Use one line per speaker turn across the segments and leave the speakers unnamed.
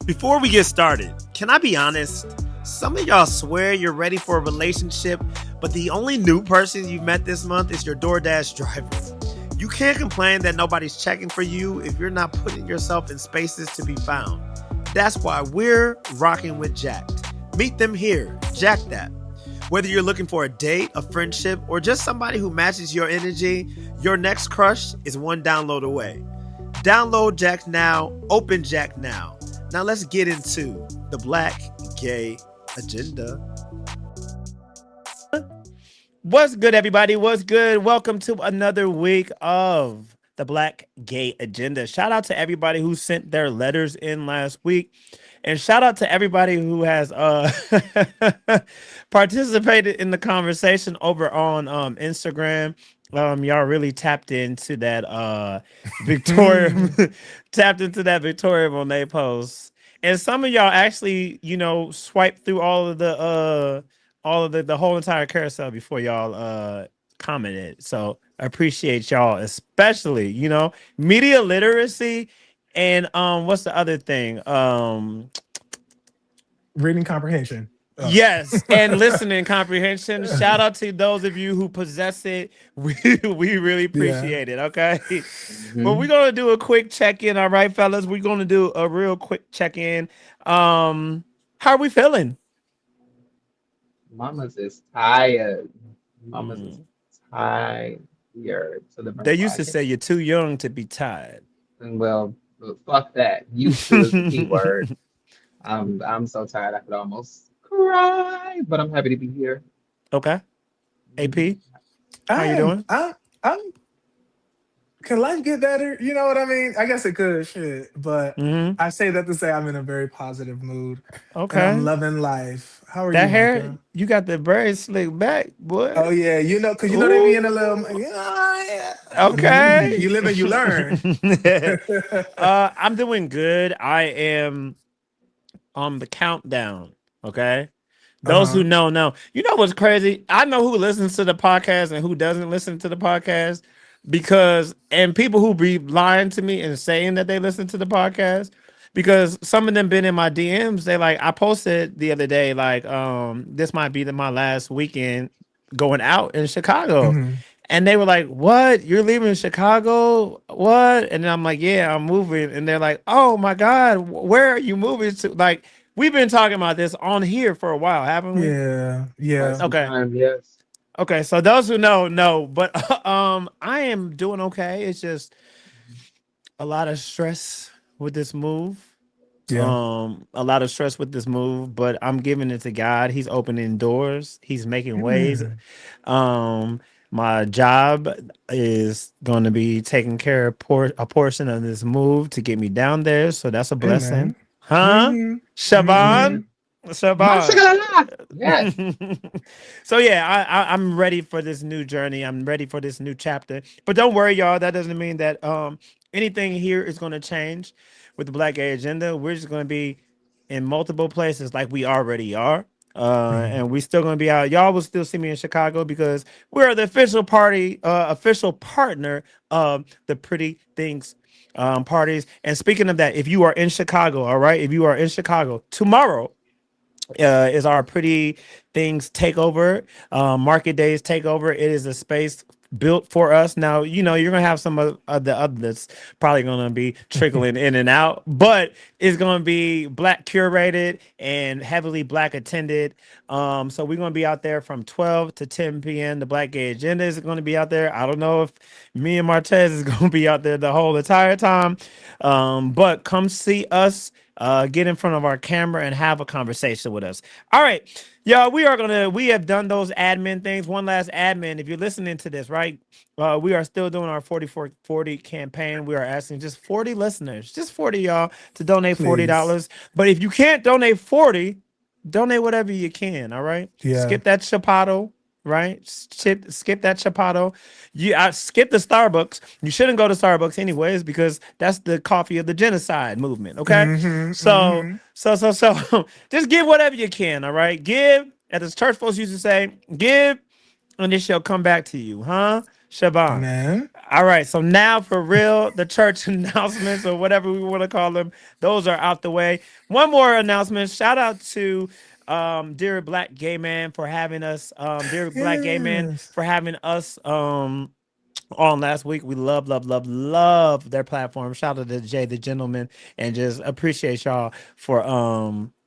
Before we get started, can I be honest? Some of y'all swear you're ready for a relationship, but the only new person you've met this month is your DoorDash driver. You can't complain that nobody's checking for you if you're not putting yourself in spaces to be found. That's why we're rocking with Jacked. Meet them here, Jack That. Whether you're looking for a date, a friendship, or just somebody who matches your energy, your next crush is one download away. Download Jack now, open Jack now. Now let's get into the Black Gay Agenda. What's good, everybody? What's good? Welcome to another week of the Black Gay Agenda. Shout out to everybody who sent their letters in last week. And shout out to everybody who has participated in the conversation over on Instagram. Y'all really tapped into that Victoria tapped into that Victoria Monet post. And some of y'all actually, swiped through all of the whole entire carousel before y'all commented. So I appreciate y'all, especially, media literacy. And what's the other thing?
Reading comprehension.
Oh. Yes, and listening comprehension. Shout out to those of you who possess it. We really appreciate it. Okay. Mm-hmm. But we're gonna do a quick check-in, all right, fellas. We're gonna do a real quick check-in. How are we feeling?
Mama's is tired. Mama's is tired.
They used to say you're too young to be tired.
Well, fuck that. Used to is the key word. I'm so tired I could almost cry, but I'm happy to be here.
Okay. AP, how you doing?
I'm can life get better? You know what I mean? I guess it could, shit. But I say that to say I'm in a very positive mood.
Okay.
And I'm loving life. How are
that
you?
That hair,
Micah?
You got the braids slicked back, boy.
Oh yeah, because they be in a little.
Okay.
You live and you learn.
I'm doing good. I am on the countdown. Okay. Those who know. You know what's crazy? I know who listens to the podcast and who doesn't listen to the podcast, and people who be lying to me and saying that they listen to the podcast, because some of them been in my DMs. They like, I posted the other day, like, this might be my last weekend going out in Chicago. Mm-hmm. And they were like, what? You're leaving Chicago? What? And I'm like, yeah, I'm moving. And they're like, oh my God, where are you moving to? Like, we've been talking about this on here for a while, haven't we?
Yeah.
Okay. Yes.
Okay, so those who know, but I am doing okay. It's just a lot of stress with this move. Yeah. A lot of stress with this move, but I'm giving it to God. He's opening doors. He's making ways. My job is going to be taking care of a portion of this move to get me down there. So that's a blessing. Huh? Shaban? Shaban.
Yes.
So yeah, I'm ready for this new journey. I'm ready for this new chapter. But don't worry, y'all. That doesn't mean that anything here is going to change with the Black Gay Agenda. We're just going to be in multiple places like we already are. And we still gonna be out. Y'all will still see me in Chicago because we're the official partner of the Pretty Things parties. And speaking of that, if you are in Chicago, all right, if you are in Chicago tomorrow, is our Pretty Things takeover, Market Days takeover. It is a space built for us. Now, you're gonna have some of the others probably gonna be trickling in and out, but it's gonna be Black curated and heavily Black attended. So we're gonna be out there from 12 to 10 p.m. The Black Gay Agenda is gonna be out there. I don't know if me and Martez is gonna be out there the whole entire time, but come see us. Get in front of our camera and have a conversation with us. All right, y'all, we have done those admin things. One last admin. If you're listening to this, right, we are still doing our 4440 campaign. We are asking just 40 listeners, just 40 y'all, to donate $40. But if you can't donate 40, donate whatever you can. All right. Yeah. Skip that Chapato. Right, skip that Chapato. Skip the Starbucks. You shouldn't go to Starbucks anyways because that's the coffee of the genocide movement. Okay, so just give whatever you can. All right, give, as the church folks used to say, give, and it shall come back to you. Huh? Shaban.
Amen.
All right, so now for real, the church announcements or whatever we want to call them, those are out the way. One more announcement. Shout out to dear Black Gay Man for having us, dear Black Gay Man
Yes.
for having us on last week. We love, love, love, love their platform. Shout out to Jay the Gentleman and just appreciate y'all for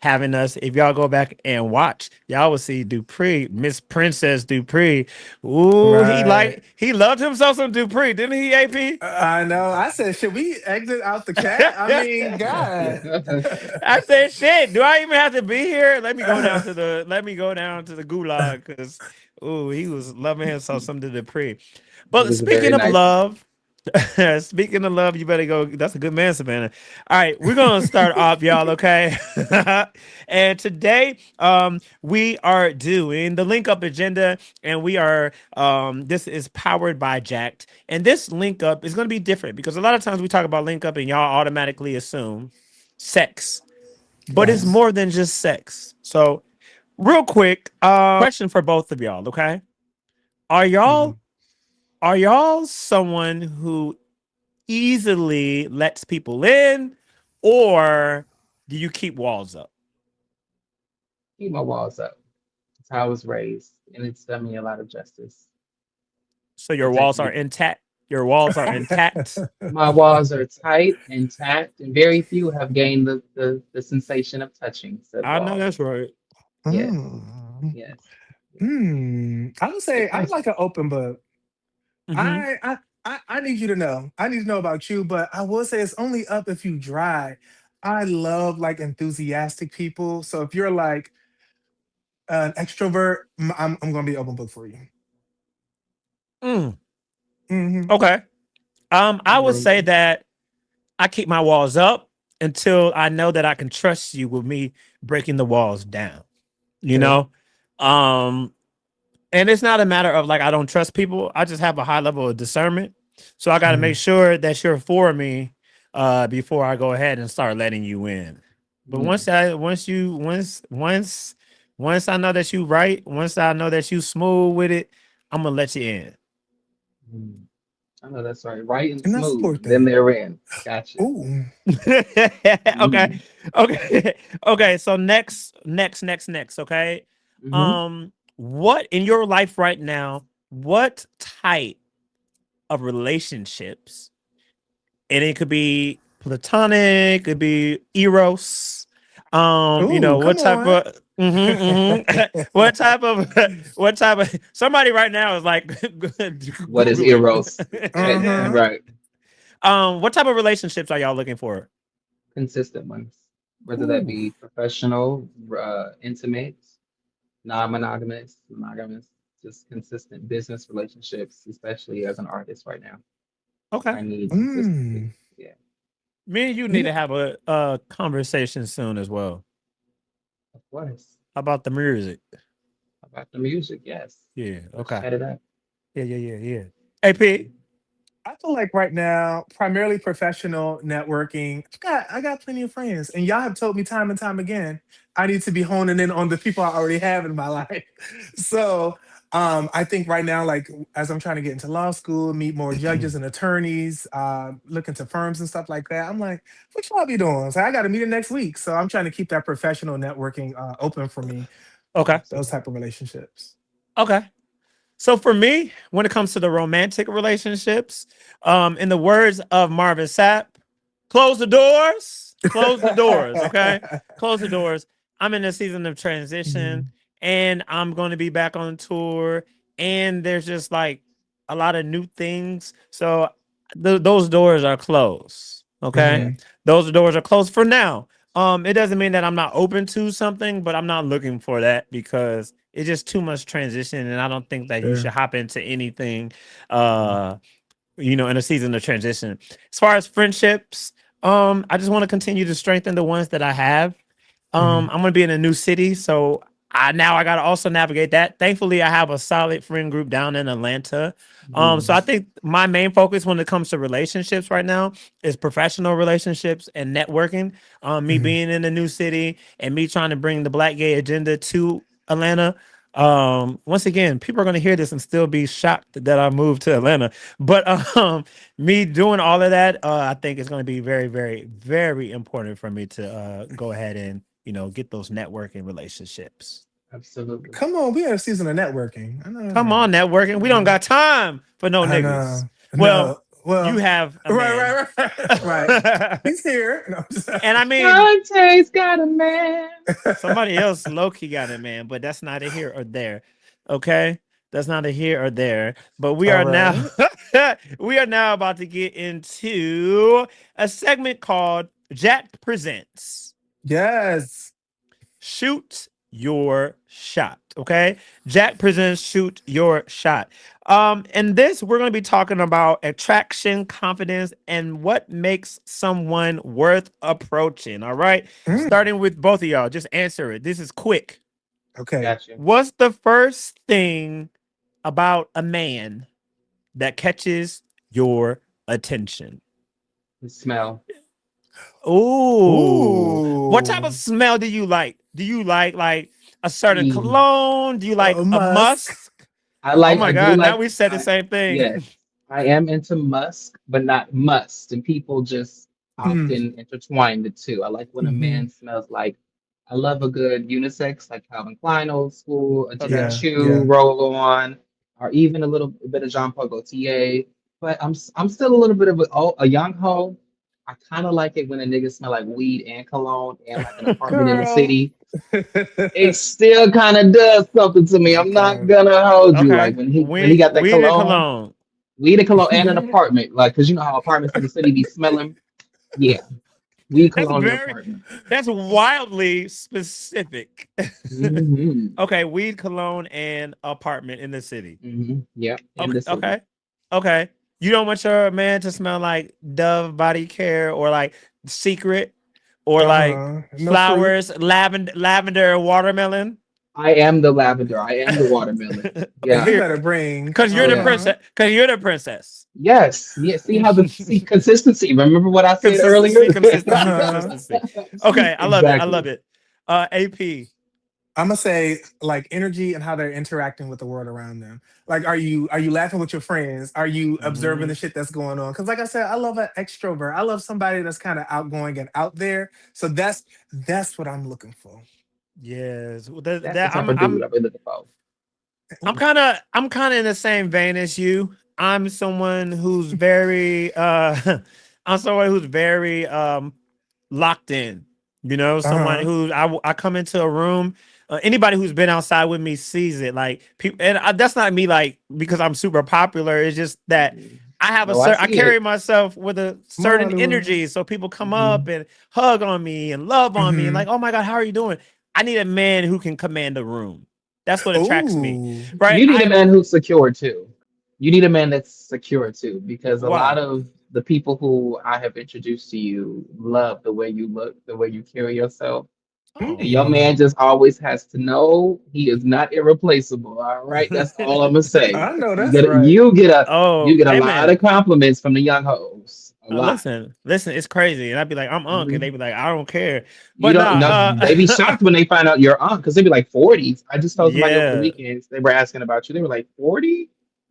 having us. If y'all go back and watch, y'all will see Dupree, Miss Princess Dupree. Ooh,
Right.
he loved himself some Dupree, didn't he, AP?
I know. I said, should we exit out the chat? I mean, God.
I said, shit. Do I even have to be here? Let me go down to the gulag because ooh, he was loving himself some to Dupree.
He
But
was a very
speaking of
nice man.
love, speaking of love, you better go. That's a good man, Savannah. All right, we're gonna start off, y'all. Okay, and today, we are doing the link up agenda, and we are. This is powered by Jacked, and this link up is gonna be different because a lot of times we talk about link up, and y'all automatically assume sex, but it's
Yes.
more than just sex. So, real quick, question for both of y'all. Okay, are y'all
Mhm.
are y'all someone who easily lets people in, or do you keep walls up?
Keep my walls up. That's how I was raised, and it's done me a lot of justice.
So your walls
Protected
are
me.
intact. Your walls are intact.
My walls are tight, intact, and very few have gained the sensation of touching said
I know
walls.
that's right.
Yes,
Mm.
yes, yes.
I would say I'm
Depends.
like an open book.
Mm-hmm.
I need you to know. I need to know about you, but I will say it's only up if you dry. I love like enthusiastic people. So if you're like an extrovert, I'm gonna be open book for you.
Mm,
Hmm.
okay. I would
Well,
say that I keep my walls up until I know that I can trust you with me breaking the walls down. You
Okay.
know, um, and it's not a matter of like I don't trust people. I just have a high level of discernment. So I got to make
Mhm.
sure that you're for me before I go ahead and start letting you in. But
mm,
once I know that you right, once I know that you smooth with it, I'm gonna let you in.
mm. I know that's right. Right and
And I
smooth.
support
Then
that.
they're in. Gotcha.
Ooh.
Okay.
Mm-hmm.
Okay. Okay. So next. Okay.
Mm-hmm.
What in your life right now, what type of relationships, and it could be platonic, it could be eros.
Ooh,
What
come
type
on.
of what type of what type of somebody right now is like
What is
Google
Eros? Right,
it.
Uh-huh.
right.
What type of relationships are y'all looking for?
Consistent ones, whether that
Ooh.
be professional, intimate, non-monogamous, monogamous, just consistent business relationships, especially as an artist right now.
Okay.
I need consistency.
Mm.
Yeah,
Me and you
You
need
know,
to have a conversation soon as well
of course.
about the music.
About the music, yes.
Yeah.
Let's
Okay.
chat it up.
Yeah. AP.
I feel like right now, primarily professional networking. I got plenty of friends, and y'all have told me time and time again, I need to be honing in on the people I already have in my life. So, I think right now, like as I'm trying to get into law school, meet more judges and attorneys, look into firms and stuff like that. I'm like, what y'all be doing? So I got a meeting next week. So I'm trying to keep that professional networking open for me.
Okay.
Those
Absolutely.
type of relationships.
Okay. So for me, when it comes to the romantic relationships, in the words of Marvin Sapp, close the doors. Close the doors. Okay. Close the doors. I'm in a season of transition
Mhm.
and I'm going to be back on tour. And there's just like a lot of new things. So those doors are closed. Okay.
Yeah.
Mhm.
Those doors are closed for now. It doesn't mean that I'm not open to something, but I'm not looking for that because it's just too much transition, and I don't think that you should
Sure.
hop into anything,
Mhm.
uh, in a season of transition. As far as friendships, I just want to continue to strengthen the ones that I have.
Mhm.
I'm gonna be in a new city, so I gotta also navigate that. Thankfully, I have a solid friend group down in Atlanta. So I
Mhm.
think my main focus when it comes to relationships right now is professional relationships and networking. Me
Mhm.
being in a new city and me trying to bring the Black Gay agenda to Atlanta. Once again, people are going to hear this and still be shocked that I moved to Atlanta. But me doing all of that, I think it's going to be very, very, very important for me to go ahead and get those networking relationships.
Absolutely.
Come on, we had a season of networking. I know
Come
that.
on, networking. We don't got time for no
I
niggas.
know.
Well,
No. Well,
you have a
right,
man.
right, right, right. He's here. No, I'm just-
And I mean,
Dante's got a man.
somebody else low key got it, man, but that's not a here or there. Okay? That's not a here or there. But we
All
are now
right.
we are now about to get into a segment called Jack Presents.
Yes.
Shoot your shot. Okay. Jack presents shoot your shot. In this, we're going to be talking about attraction, confidence, and what makes someone worth approaching. All right.
Mm,
Starting with both of y'all. Just answer it. This is quick.
okay.
Got you.
What's the first thing about a man that catches your attention?
The smell.
Ooh. What type of
Ooh.
smell do you like? Do you like a certain
E.
cologne? Do you like a
Musk.
musk?
I
Oh
like.
my
I do
god, now
like.
we said the
I
same thing.
Yes. I am into musk, but not must. And people just
Mm,
often intertwine the two. I like when a
hmm.
man smells like. I love a good unisex, like Calvin Klein, old school, a Jimmy
Okay.
Yeah.
Choo
Yeah.
roll on, or even a little bit of Jean Paul Gaultier. But I'm still a little bit of a young hoe. I kind of like it when a nigga smell like weed and cologne and like an apartment in the
Girl.
city. It still kind of does something to me. I'm not
Okay.
gonna hold you. Like
Okay.
when he
Weed
got that
weed and
cologne,
cologne.
weed and cologne and an apartment. Like, cause you know how apartments in the city be smelling. Yeah, weed,
That's
cologne, and
very
apartment.
that's wildly specific.
Hmm.
Okay, weed, cologne, and apartment in the city.
Yep, in
Okay,
the city.
okay, okay. You don't want your man to smell like Dove body care or like Secret or like
Uh-huh. No fruit.
flowers, lavender, watermelon.
I am the lavender. I am the watermelon.
And you
Yeah,
better bring.
Because you're the
yeah.
Uh-huh.
princess. Because you're the princess.
Yes. Yeah. See how the see consistency. Remember what I said earlier?
Consistency, consistency,
Uh-huh.
consistency. Okay, I love it. I love
Exactly.
it. AP.
I'm gonna say like energy and how they're interacting with the world around them. Like, are you laughing with your friends? Are you observing
Mhm.
the shit that's going on? Because, like I said, I love an extrovert. I love somebody that's kind of outgoing and out there. So that's what I'm looking for.
Yes. Well,
That's the type of dude I've been looking for.
I'm kind of in the same vein as you. I'm someone who's very I'm someone who's very locked in.
Uh
Someone
huh.
who I come into a room. Anybody who's been outside with me sees it. Like people, and that's not me. Like because I'm super popular. It's just that
Mhm.
I have a
No, I
certain. I
see
carry
it.
myself with a
Come on,
certain
Hollywood.
energy. So people come up
Hmm.
and hug on me and love on me and
Mm-hmm.
like, oh my god, how are you doing? I need a man who can command a room. That's what attracts me,
Oh.
right?
You need a man who's secure too. You need a man that's secure too, because a lot
Why?
of the people who I have introduced to you love the way you look, the way you carry yourself. And
Oh,
your man
Mm.
just always has to know he is not irreplaceable. All right. That's all I'm gonna say.
I know
You
that's
get a
right.
you get a
oh,
you get a
hey
lot of
man.
compliments from the young hoes. A lot.
Listen, it's crazy, and I'd be like, I'm Unc, and they'd
Mhm.
be like, I don't care,
You
but
don't know.
nah,
Mm-hmm.
They be shocked when they find out you're on because they be like 40s. I just told somebody over the
yeah,
weekends, they were asking about you. They were like, 40?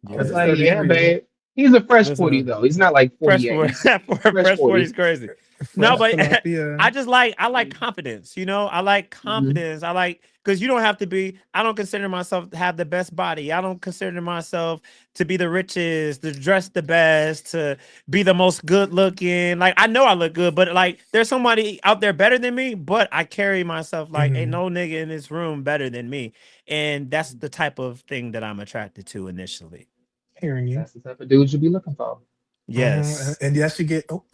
I
Oh,
was
he's
yeah.
like, yeah,
33.
babe. He's a fresh 40
Listen,
though. He's not like
fresh
48.
for
He's fresh
fresh 40 is
40.
crazy. No,
Fresh
but
tilapia.
I like confidence. I like
Hmm.
confidence. I like because you don't have to be. I don't consider myself to have the best body. I don't consider myself to be the richest, to dress the best, to be the most good looking. Like I know I look good, but like there's somebody out there better than me. But I carry myself like ain't
Mm-hmm.
no nigga in this room better than me, and that's the type of thing that I'm attracted to initially.
Hearing you.
That's the type of dude you be looking for
Mm-hmm.
Yes.
And yes, you get. Oh.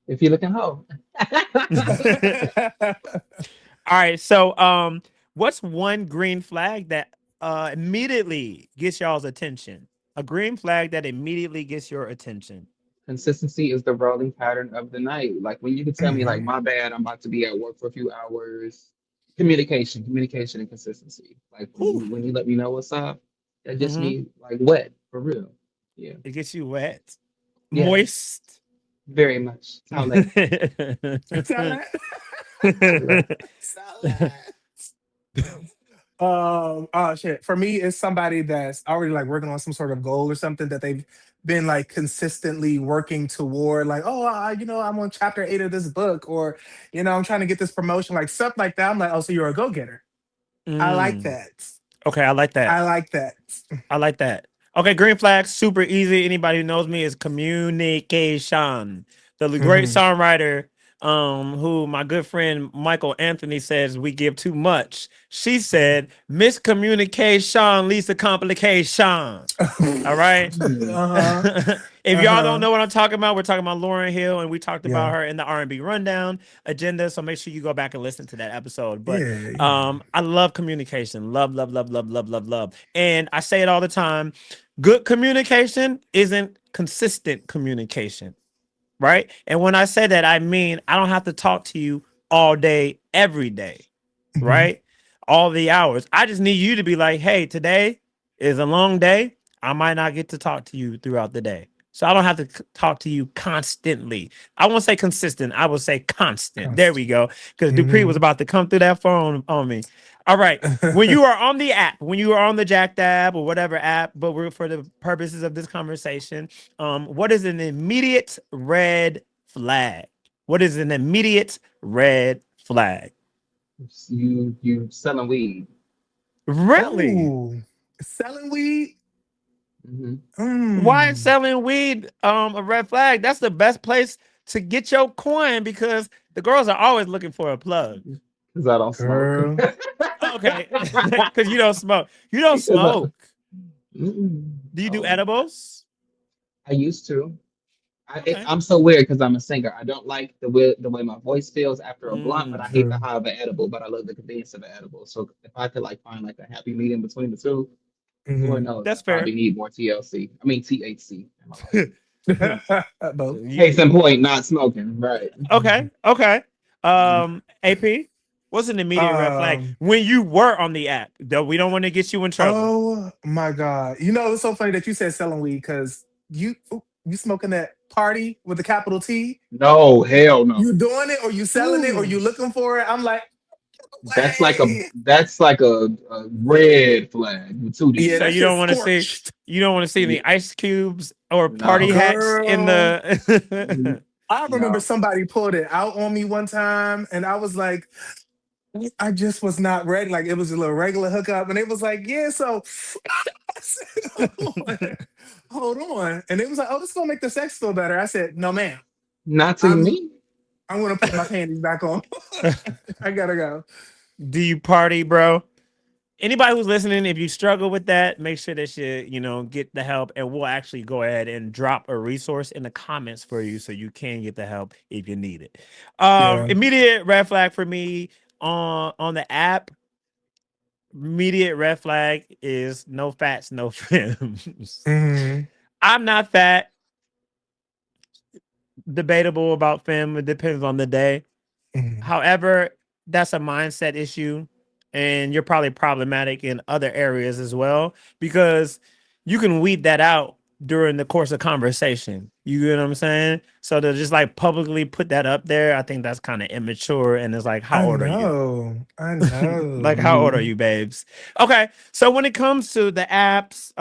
if you're looking hoe.
All right. So, what's one green flag that immediately gets y'all's attention? A green flag that immediately gets your attention.
Consistency is the rolling pattern of the night. Like when you can tell me, like,
Mm-hmm.
my bad, I'm about to be at work for a few hours. Communication, and consistency. Like when
Whew.
you let me know what's up, that just
Mm-hmm.
me like wet for real. Yeah.
It gets you wet,
Yeah.
moist.
Very much.
All
Towelette.
Salad.
Towelette.
Salad. Oh shit. For me, it's somebody that's already like working on some sort of goal or something that they've been like consistently working toward. Like, oh, I'm on chapter 8 of this book, or I'm trying to get this promotion, like stuff like that. I'm like, oh, so you're a go getter. I like
Mm.
that.
Okay, I like that.
I like that.
I like that. Okay, green flag, super easy. Anybody who knows me is communication. The great
Hmm.
songwriter, who my good friend Michael Anthony says we give too much. She said miscommunication leads to complication. All right.
Hmm.
Uh-huh.
If y'all don't
Uh-huh.
know what I'm talking about, we're talking about Lauren Hill, and we talked about
Yeah.
her in the R&B rundown agenda. So make sure you go back and listen to that episode. But
Yeah. Yeah.
I love communication, love, love, love, love, love, love, love, and I say it all the time. Good communication isn't consistent communication, right? And when I say that, I mean I don't have to talk to you all day, every day,
Hmm.
right? All the hours. I just need you to be like, hey, today is a long day. I might not get to talk to you throughout the day. So I don't have to talk to you constantly. I won't say consistent. I will say constant. There we
Constant.
go. Because Dupree was
Hmm.
about to come through that phone on me. All right. When you are on the app, when you are on the Jack Dab or whatever app, but we're for the purposes of this conversation, what is an immediate red flag? What is an immediate red flag?
You selling weed.
Really?
Oh, selling weed.
Hmm.
Why is
Mm.
selling weed a red flag? That's the best place to get your coin because the girls are always looking for a plug.
Because I don't smoke.
Girl.
Okay, because you don't smoke. You don't
'Cause
smoke. Do you do
no,
edibles?
I used to.
Okay.
I'm so weird because I'm a singer. I don't like the way my voice feels after a blunt, but
Mm,
I hate the
True.
high of an edible. But I love the convenience of an edible. So if I could like find like a happy medium between the two, Lord
Hmm.
knows I
that's fair.
probably need more TLC. I mean THC in my life.
Both.
Case
You
in point, not smoking. Right.
okay? Okay. AP, what's an immediate red flag
Um.
when you were on the app? Though we don't want to get you in trouble.
Oh my God. It's so funny that you said selling weed because you smoking that party with the capital T.
No, hell no.
You doing it or you selling it or
Ooh.
you looking for it? I'm like,
That's like a
way.
that's like a red flag with two
Yeah,
So
that
you
D's.
shit's
don't want to see
scorched.
any ice cubes or party
No.
hats in
Girl.
Mhm.
the.
I remember
No.
somebody pulled it out on me one time, and I was like, I just was not ready. Like it was a little regular hookup, and it was like, yeah. So I said, hold on, and it was like, oh, this is gonna make the sex feel better. I said, no, ma'am.
Not to
I'm
me.
I'm gonna put my panties back on. I gotta go.
Do you party, bro? Anybody who's listening, if you struggle with that, make sure that get the help, and we'll actually go ahead and drop a resource in the comments for you so you can get the help if you need it.
Yeah.
Immediate red flag for me on the app. Immediate red flag is no fats, no films.
Hmm.
I'm not fat. Debatable about fem. It depends on the day.
Hmm.
However, that's a mindset issue, and you're probably problematic in other areas as well because you can weed that out during the course of conversation. You get what I'm saying? So to just like publicly put that up there, I think that's kind of immature. And it's like, how
I
old are you?
know. I
Like,
know.
how old are
Mhm.
you, babes? Okay, so when it comes to the apps,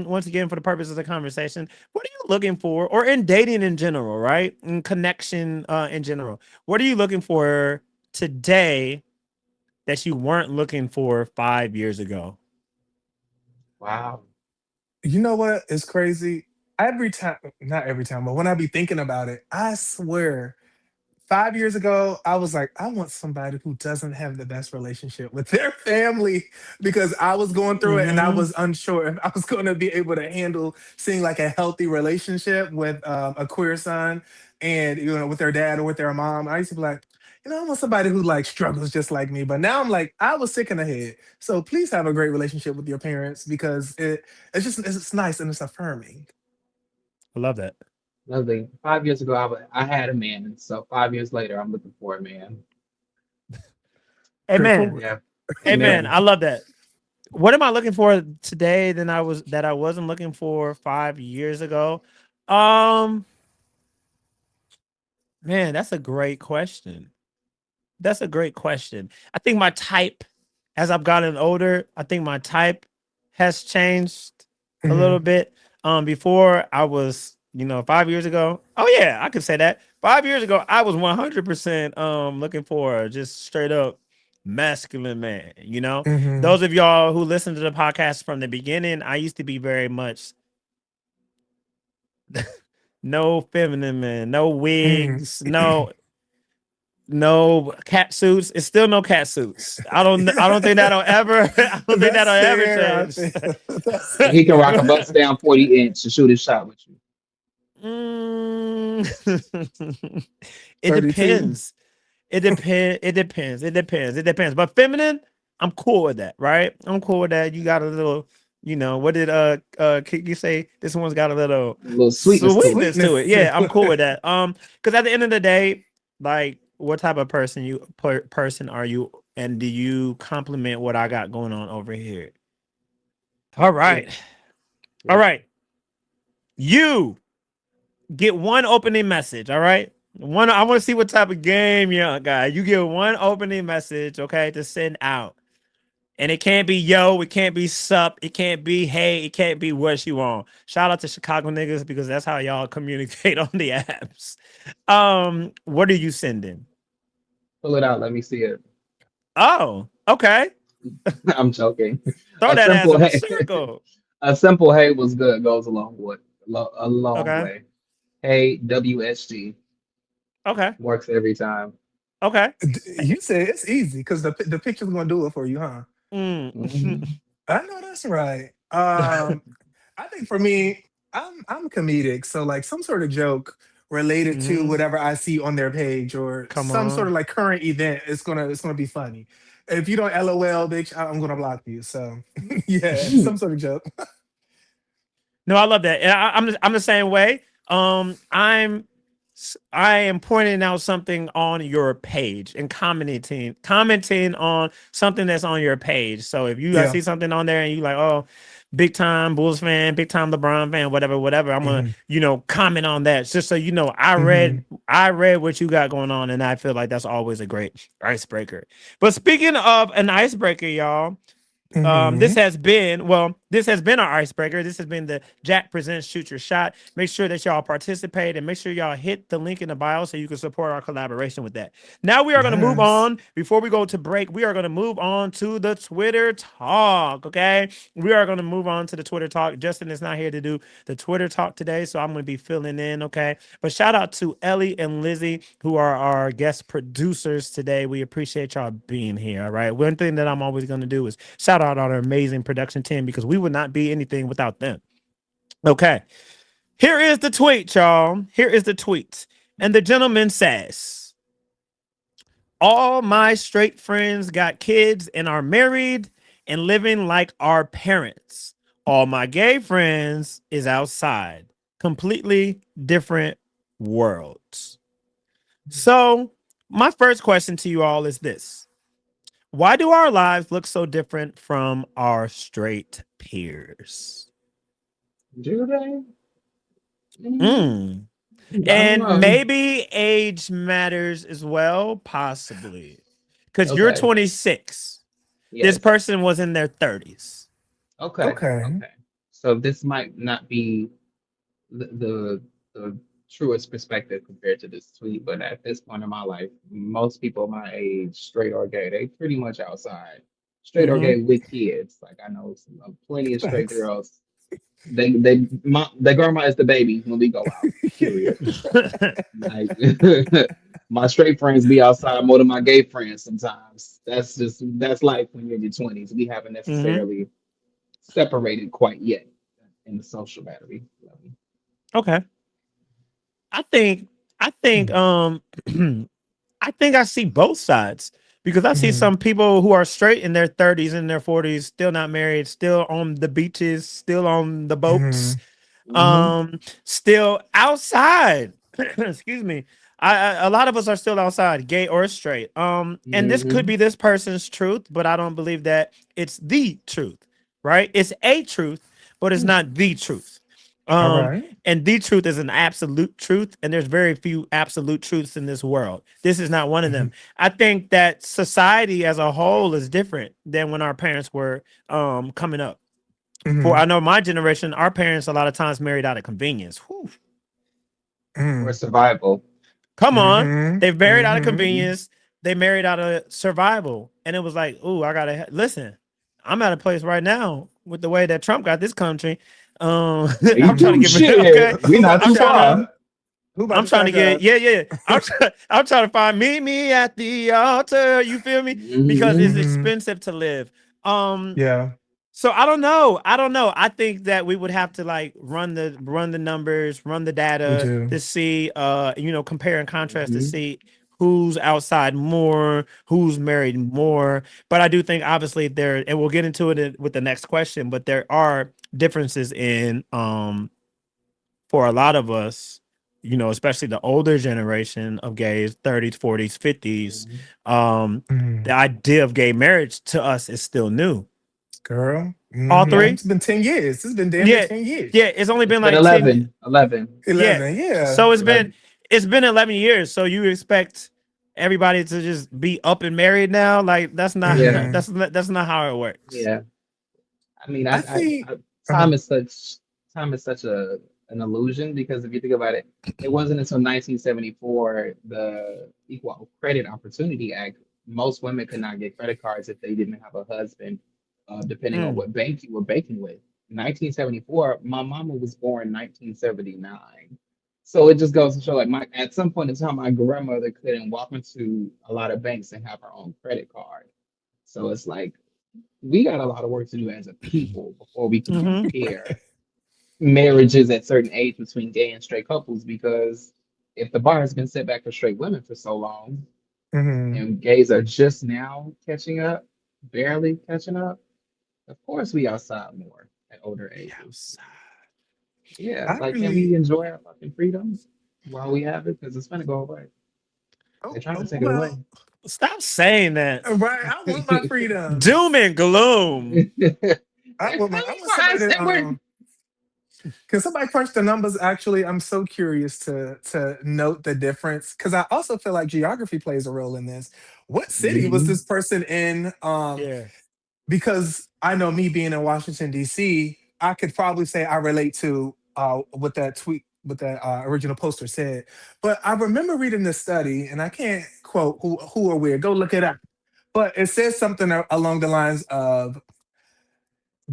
once again, for the purpose of the conversation, what are you looking for, or in dating in general, right? In connection, in general, what are you looking for today that you weren't looking for 5 years ago?
Wow.
You know what is crazy? Every time, not every time, but when I be thinking about it, I swear 5 years ago, I was like, I want somebody who doesn't have the best relationship with their family because I was going through it and I
Mm-hmm.
was unsure if I was going to be able to handle seeing like a healthy relationship with a queer son and with their dad or with their mom. I used to be like, I want somebody who like struggles just like me. But now I'm like, I was sick in the head. So please have a great relationship with your parents because it's nice and it's affirming.
I love that.
Lovely. 5 years ago, I had a man. So 5 years later, I'm looking for a man.
Amen.
Straightforward.
Yeah.
Amen.
Amen.
I love that. What am I looking for today that I wasn't looking for 5 years ago? Um, Man, that's a great question. That's a great question. I think my type. as I've gotten older, I think my type has changed a little
Hmm.
bit. Before I was, 5 years ago. Oh yeah, I could say that. 5 years ago, I was 100% looking for just straight up masculine man.
Hmm.
Those of y'all who listen to the podcast from the beginning, I used to be very much no feminine man, no
Hmm.
wigs, no cat suits. It's still no cat suits. I don't think that'll ever I don't think
That's
that'll ever
fair. I
change.
think that's
And he can rock a
fair.
bust down 40 inch to shoot his shot with you.
Mm. It
32.
depends. It depends. But feminine, I'm cool with that, right? I'm cool with that. You got a little, what did Kiki say? This one's got a little
A little sweetness to it.
sweetness to it.
Sweetness.
Yeah, I'm cool with that. Because at the end of the day, like, what type of person are you, and do you compliment what I got going on over here? All
Yeah.
right, all
Yeah.
right. You get one opening message. All right. One. I want to see what type of game you're on, guy. You get one opening message, okay, to send out. And it can't be yo, it can't be sup, it can't be hey, it can't be what you want. Shout out to Chicago niggas because that's how y'all communicate on the apps. What are you sending?
Pull it out. Let me see it.
Oh, okay.
I'm joking.
Throw
A
that ass
simple
up a
hey,
circle.
a simple hey was good goes a long way. A long
Okay.
way. Hey, WSG
Okay.
works every time.
Okay.
You say it's easy because the picture's gonna do it for you, huh?
Mm.
Hmm.
I know that's right. I think for me, I'm comedic, so like some sort of joke related to
hmm
whatever I see on their page or
Come
some sort
on.
of like current event. It's gonna be funny. If you don't LOL, bitch, I'm gonna block you. So yeah, some sort of joke.
No, I love that. And I'm the same way. I am pointing out something on your page and commenting on something that's on your page. So if you
Yeah.
see something on there and you like, oh, big time Bulls fan, big time LeBron fan, whatever, I'm gonna
Hmm.
comment on that just so you know I read
Hmm.
I read what you got going on, and I feel like that's always a great icebreaker. But speaking of an icebreaker, y'all,
Hmm.
this has been our icebreaker. This has been the Jack Presents Shoot Your Shot. Make sure that y'all participate and make sure y'all hit the link in the bio so you can support our collaboration with that. Now we are going to move
Yes.
on. Before we go to break, we are going to move on to the Twitter talk. Okay. We are going to move on to the Twitter talk. Justin is not here to do the Twitter talk today, so I'm going to be filling in. Okay. But shout out to Ellie and Lizzie, who are our guest producers today. We appreciate y'all being here. All right. One thing that I'm always going to do is shout out our amazing production team because we would not be anything without them. Okay. Here is the tweet, y'all. Here is the tweet. And the gentleman says, all my straight friends got kids and are married and living like our parents. All my gay friends is outside. Completely different worlds. So, my first question to you all is this: why do our lives look so different from our straight peers?
Do they? Mm,
Mm.
I don't
And
know.
maybe age matters as well, possibly. Because you're
Okay.
26. This
Yes.
person was in their 30s.
Okay.
Okay.
Okay. So this might not be the truest perspective compared to this tweet, but at this point in my life, most people my age, straight or gay, they pretty much outside, straight or
Mm-hmm.
gay with kids. Like I know plenty of straight
Thanks.
girls. Their grandma is the baby when we go out. Period. Like my straight friends be outside more than my gay friends sometimes. That's life when you're in your 20s. We haven't
hmm
necessarily separated quite yet in the social battery level.
Okay. I think I think I think I see both sides because I see
Hmm.
some people who are straight in their 30s and their 40s, still not married, still on the beaches, still on the boats,
Hmm.
Hmm.
still outside. Excuse me. A lot of us are still outside, gay or straight. And this could
Hmm.
be this person's truth, but I don't believe that it's the truth, right? It's a truth, but it's not the truth.
All
Um,
right.
and the truth is an absolute truth, and there's very few absolute truths in this world. This is not one of them.
Mhm.
I think that society as a whole is different than when our parents were coming up. For I
Mhm.
know my generation, our parents a lot of times married out of convenience. Whew.
Or
Mm.
survival.
Come on,
Mhm.
they married out of
Mhm.
Mhm.
convenience. They married out of survival, and it was like, ooh, I gotta listen. I'm at a place right now with the way that Trump got this country.
Me
I'm trying to
too.
get
Shit,
okay.
we
Who about
not
to
I'm
too
shack
trying to.
far.
up? Who about
I'm
to
trying to
shack
get
up?
yeah. I'm trying to find meet me at the altar. You feel me? Because
Hmm.
it's
Mhm.
expensive to live. Um,
Yeah,
so I don't know. I don't know. I think that we would have to like run the numbers, run the
we
data
do.
to see compare and contrast to
Hmm.
see who's outside more, who's married more. But I do think obviously there and we'll get into it with the next question, but there are differences in for a lot of us, especially the older generation of gays, 30s, 40s, 50s, um the
Mm.
idea of gay marriage to us is still new.
Girl.
All
Mhm.
three?
It's been 10 years. It's been damn near
Yeah,
10 years.
yeah. It's only
It's
been
been
like 10.
11. 11.
Yeah.
11. Yeah.
So
11.
it's been 11 years. So you expect everybody to just be up and married now? Like that's not
Yeah.
that's not how it works.
Yeah. I mean,
I think
time
uh,
is such a an illusion because if you think about it, it wasn't until 1974 the Equal Credit Opportunity Act. Most women could not get credit cards if they didn't have a husband, depending on
Mm,
what bank you were banking with. 1974, my mama was born 1979. So it just goes to show, like, at some point in time, my grandmother couldn't walk into a lot of banks and have her own credit card. So it's like we got a lot of work to do as a people before we can
mm-hmm.
compare marriages at certain age between gay and straight couples because if the bar has been set back for straight women for so long
mhm.
and gays are just now catching up, barely catching up, of course we outside more at older ages.
Yes.
Yeah,
I
like can we
really,
enjoy our fucking freedom while we have it? Because it's gonna go away.
oh,
They're trying to
oh,
take it away.
well,
Stop saying that.
right. I want my freedom.
Doom and gloom.
I want somebody to, can somebody crunch the numbers? Actually, I'm so curious to note the difference because I also feel like geography plays a role in this. What city was
Mhm.
this person in?
Yeah.
Because I know me being in Washington D.C., I could probably say I relate to what that tweet, what that original poster said. But I remember reading this study, and I can't quote who or where. Go look it up. But it says something along the lines of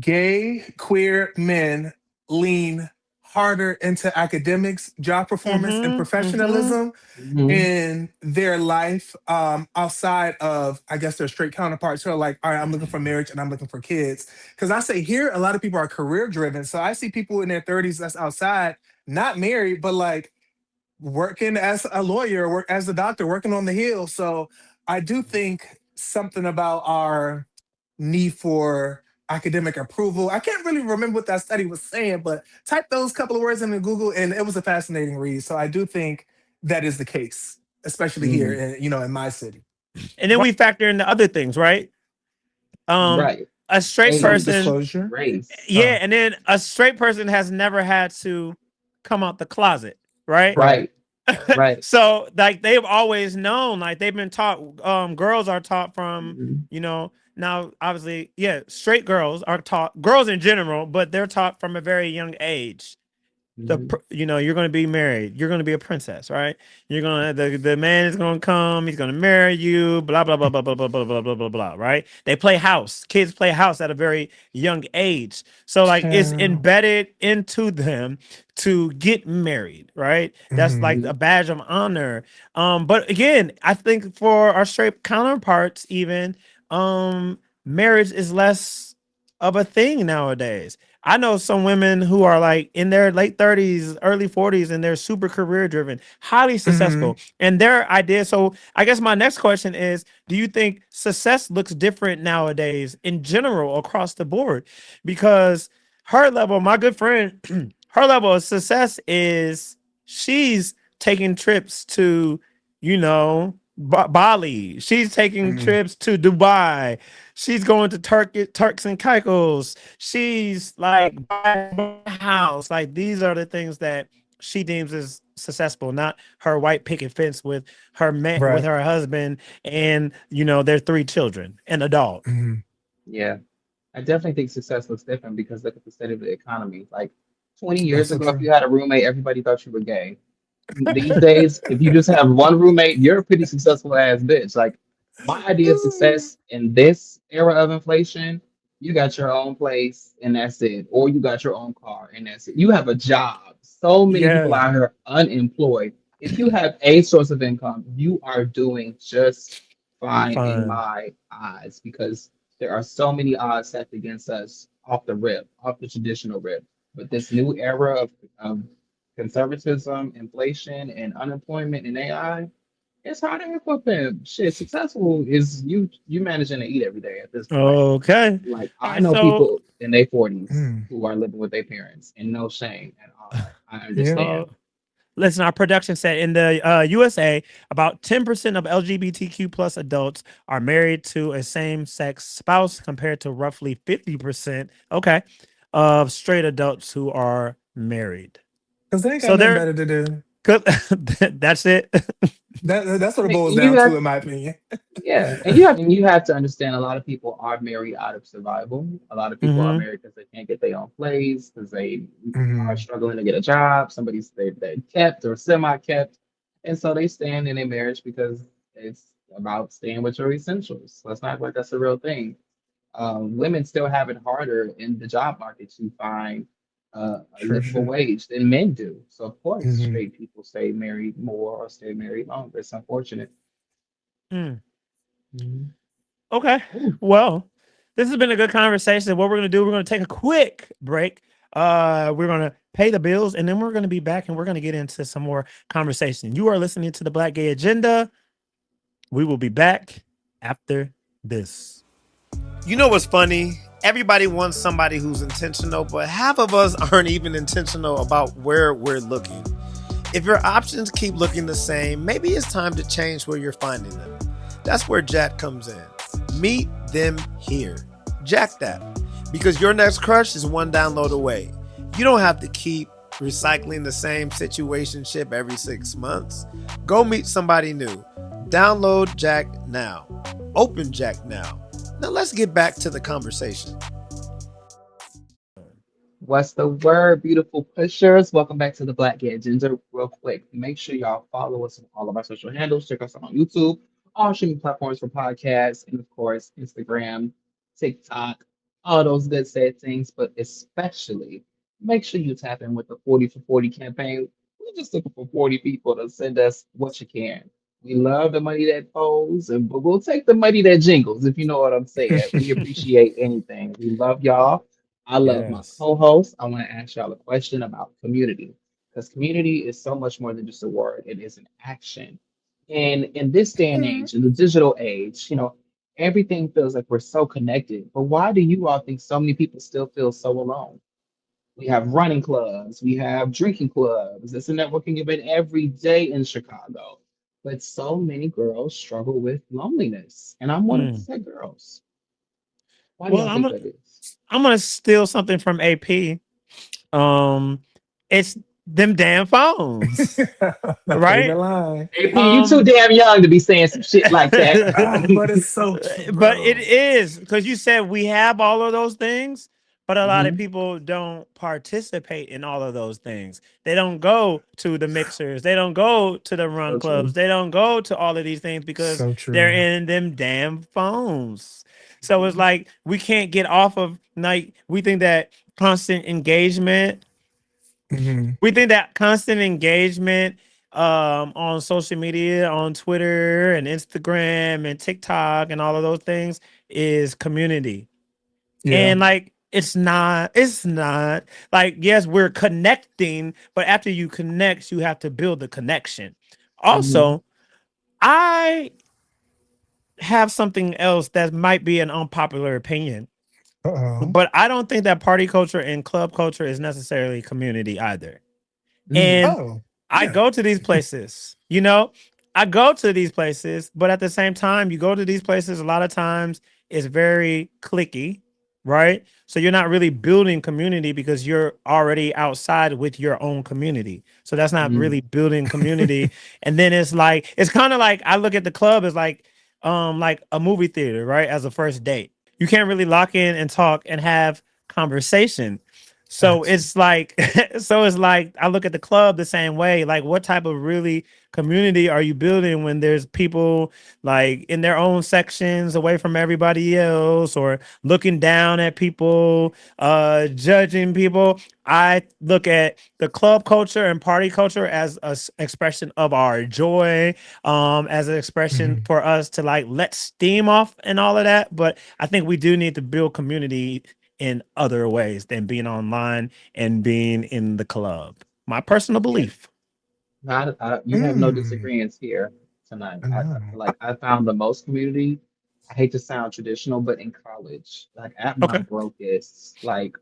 gay queer men lean harder into academics, job performance, and
Mm-hmm. Mm-hmm.
professionalism
Mhm.
in their life outside of, I guess, their straight counterparts who are like, all right, I'm looking for marriage and I'm looking for kids. Because I say here a lot of people are career driven, so I see people in their 30s that's outside, not married, but like working as a lawyer, work as a doctor, working on the hill. So I do think something about our need for academic approval. I can't really remember what that study was saying, but type those couple of words into Google and it was a fascinating read. So I do think that is the case, especially here
Mhm.
in in my city.
And then we factor in the other things, right? Um,
Right.
a straight
Age,
person,
Self-disclosure.
race.
yeah,
Oh,
and then a straight person has never had to come out the closet, right?
right.
Right. Right.
So like they've always known, like they've been taught. Girls are taught from,
Mhm.
now obviously, yeah, straight girls are taught, girls in general, but they're taught from a very young age
Mhm.
you're going to be married, you're going to be a princess, right? You're going to the man is going to come, he's going to marry you, blah blah blah blah blah blah blah blah blah blah blah, right? They play house, kids play house at a very young age, so like it's
Child.
embedded into them to get married, right? That's
Mhm.
like a
Mhm.
badge of honor. But again, I think for our straight counterparts, even marriage is less of a thing nowadays. I know some women who are like in their late 30s, early 40s, and they're super career driven, highly
Mhm.
successful. And their idea. So I guess my next question is, do you think success looks different nowadays in general across the board? Because her level, my good friend, her level of success is she's taking trips to, you know, Bali. She's taking
Mm,
trips to Dubai. She's going to Turks and Caicos. She's like buying a house. Like these are the things that she deems as successful, not her white picket fence with her man, with
right.
her husband, and their three children and a dog.
Mm,
Yeah. I definitely think success looks different because look at the state of the economy. Like 20
that's
years
so
ago, if
true.
you had a roommate, everybody thought you were gay. These days, if you just have one roommate, you're a pretty successful ass bitch. Like my idea of
Ooh,
success in this era of inflation, you got your own place and that's it, or you got your own car and that's it. You have a job. So many people
Yeah,
out here unemployed. If you have a source of income, you are doing just fine in
fun.
my eyes because there are so many odds set against us off the rip, off the traditional rip. But this new era of conservatism, inflation, and unemployment and AI, it's hard to for them. Shit, successful is you managing to eat every day at this point.
Okay.
Like
All
I
right.
know
So,
people in their 40s
mm,
who are living with their parents and no shame at all. I
yeah.
understand.
so listen, our production said in the USA, about 10% of LGBTQ plus adults are married to a same sex spouse, compared to roughly 50%, okay, of straight adults who are married.
Because they ain't got
So
nothing
they're
better to do.
good. That's it.
That's
I
what it
mean,
boils
and you
down
have
to, in my opinion.
yeah, and you have to understand a lot of people are married out of survival. A lot of people are
Hmm.
married because they can't get their own place, because they are
Hmm.
struggling to get a job. Somebody's they kept or semi-kept, and so they stand in a marriage because it's about staying with your essentials. Let's not act like that's a real thing. Women still have it harder in the job market to find a
Sure,
livable
sure.
wage than men do. So of course,
Hmm.
straight people stay married more or stay married longer. It's unfortunate.
Mm.
Mhm.
Okay.
Ooh,
Well, this has been a good conversation. What we're gonna do, we're gonna take a quick break. We're gonna pay the bills, and then we're gonna be back, and we're gonna get into some more conversation. You are listening to the Black Gay Agenda. We will be back after this. You know what's funny? Everybody wants somebody who's intentional, but half of us aren't even intentional about where we're looking. If your options keep looking the same, maybe it's time to change where you're finding them. That's where Jack comes in. Meet them here. Jack that. Because your next crush is one download away. You don't have to keep recycling the same situationship every 6 months. Go meet somebody new. Download Jack now. Open Jack now. Now let's get back to the conversation.
what's the word, beautiful pushers? Welcome back to the Black Gay Agenda. Real quick, make sure y'all follow us on all of our social handles. Check us out on YouTube, all streaming platforms for podcasts, and of course, Instagram, TikTok, all those good said things. But especially, make sure you tap in with the 40 for 40 campaign. We're just looking for 40 people to send us what you can. We love the money that folds, but we'll take the money that jingles, if you know what I'm saying. We appreciate anything. We love y'all. I love my
Yes.
co-host. I want to ask y'all a question about community because community is so much more than just a word. It is an action. And in this day and age, in the digital age, everything feels like we're so connected. But why do you all think so many people still feel so alone? We have running clubs, we have drinking clubs. There's a networking event every day in Chicago. But so many girls struggle with loneliness. And I'm one of the
Mm.
said girls. Why do
Well,
y'all
I'm
think
gonna
that is?
I'm gonna steal something from AP. Um, it's them damn phones,
My favorite
right?
line.
AP, you too
Um,
damn young to be saying some shit like that.
Ah, but it's so
but it
true.
is because you said we have all of those things, but a lot of
Hmm.
people don't participate in all of those things. They don't go to the mixers, they don't go to the run
So
clubs,
true.
they don't go to all of these things because
So
they're
true.
in them damn phones. So it's
Mhm.
like we can't get off of, like, we think that constant engagement
Hmm.
we think that constant engagement on social media, on Twitter and Instagram and TikTok and all of those things is community.
Yeah.
And like it's not like, yes, we're connecting, but after you connect, you have to build the connection.
Hmm.
Also, I have something else that might be an unpopular opinion,
Uh-oh.
but I don't think that party culture and club culture is necessarily community either.
Hmm.
And
Oh,
I
yeah.
go to these places, you know. I go to these places, but at the same time, you go to these places a lot of times it's very clicky, right? So you're not really building community because you're already outside with your own community. So that's not
Mm,
really building community. And then it's kind of like I look at the club as like a movie theater, right? As a first date. You can't really lock in and talk and have conversation. So
Facts.
it's like so it's like I look at the club the same way. Like what type of really community are you building when there's people like in their own sections away from everybody else or looking down at people, judging people? I look at the club culture and party culture as a expression of our joy, as an expression
Mhm.
for us to like let steam off and all of that. But I think we do need to build community in other ways than being online and being in the club. My personal
yeah,
belief.
you have no
Mm.
disagreements here tonight.
I
I
know.
feel like I found the most community. I hate to sound traditional, but in college, like at my
Okay.
brokest, like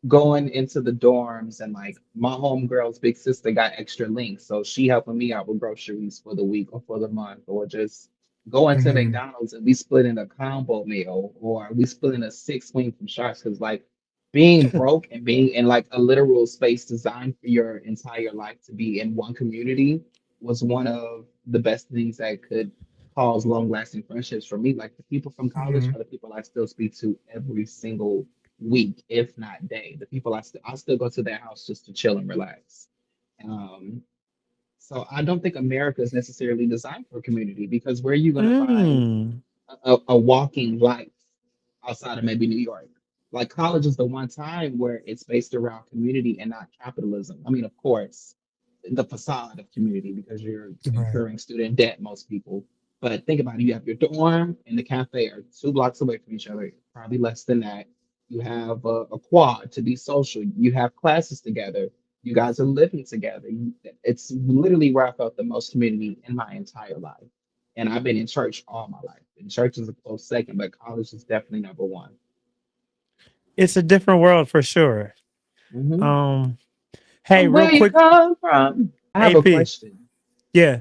going into the dorms and like my homegirl's big sister got extra links. So she helping me out with groceries for the week or for the month, or just going to
Hmm.
McDonald's and we split in a combo meal, or we split in a six wing from Sharks. Cause like being broke and being in like a literal space designed for your entire life to be in one community was one of the best things that could cause long lasting friendships for me. Like the people from college
Hmm.
are the people I still speak to every single week, if not day. The people I still go to their house just to chill and relax. Um, so I don't think America is necessarily designed for community because where are you going to find
Mm.
a walking life outside of maybe New York? Like college is the one time where it's based around community and not capitalism. I mean, of course, the facade of community because you're
Right.
incurring student debt, most people. But think about it, you have your dorm and the cafe are 2 blocks away from each other, probably less than that. You have a quad to be social. You have classes together. You guys are living together. It's literally where I felt the most community in my entire life. And I've been in church all my life. And church is a close second, but college is definitely number one.
It's a different world for sure.
Hmm.
Um,
So
hey, real
where you
quick,
come from? I have a
AP.
question.
Yeah.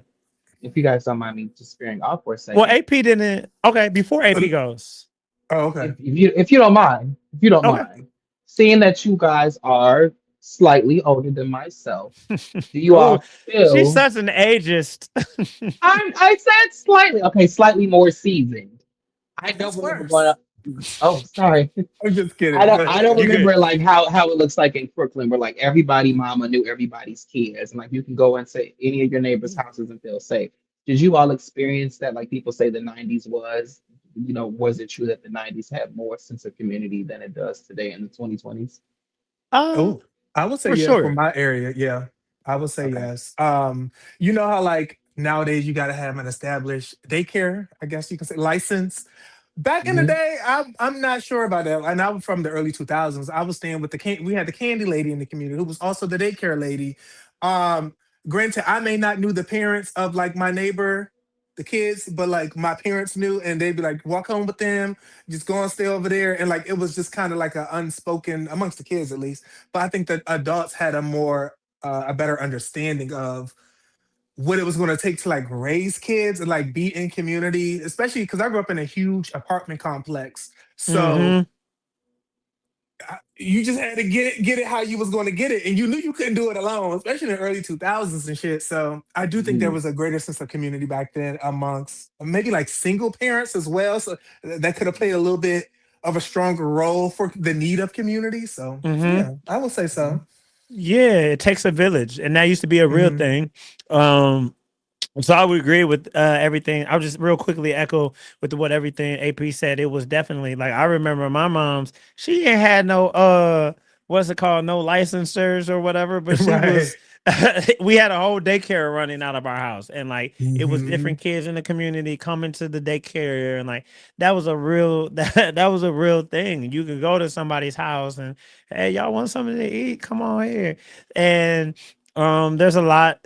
If you guys don't mind me just sparing off for a
Well,
second.
AP didn't. Okay, before AP goes.
Oh, okay.
If you don't mind, if you don't
Okay.
mind, seeing that you guys are slightly older than myself, do you
Oh,
all
she's
feel
such an ageist.
I said slightly, okay, slightly more seasoned. I don't
That's
remember going
worse.
up. Oh, sorry.
I'm just kidding. Go
I
ahead.
don't
You good?
remember like how it looks like in Brooklyn where like everybody mama knew everybody's kids and like you can go and say any of your neighbors' houses and feel safe. Did you all experience that like people say the 90s was, was it true that the 90s had more sense of community than it does today in the 2020s?
Uh,
Oh, I would say
for
yeah for
sure.
my area. Yeah, I would say
Okay.
yes. You know how like nowadays you got to have an established daycare, I guess you can say, license. Back in the
Hmm.
day, I'm not sure about that. And I'm from the early 2000s. I was staying with we had the candy lady in the community who was also the daycare lady. Um, Granted, I may not knew the parents of like my neighbor, the kids, but like my parents knew, and they'd be like, walk home with them, just go and stay over there. And like it was just kind of like a unspoken amongst the kids at least. But I think that adults had a better understanding of what it was going to take to like raise kids and like be in community, especially because I grew up in a huge apartment complex. So
Mm-hmm.
you just had to get it how you was going to get it, and you knew you couldn't do it alone, especially in the early 2000s and shit. So I do think there
Hmm.
was a greater sense of community back then amongst maybe like single parents as well. So that could have played a little bit of a stronger role for the need of community. So
Mm-hmm.
yeah, I would say so.
Yeah, it takes a village, and that used to be a real
Hmm.
thing. Um, so I would agree with everything. I'll just real quickly echo with what everything AP said. It was definitely like I remember my mom's. She ain't had no what's it called, no licensures or whatever, but she
Right.
was. We had a whole daycare running out of our house, and like it was
Hmm.
different kids in the community coming to the daycare, and like that was a real that was a real thing. You could go to somebody's house and hey, y'all want something to eat? Come on here, and there's a lot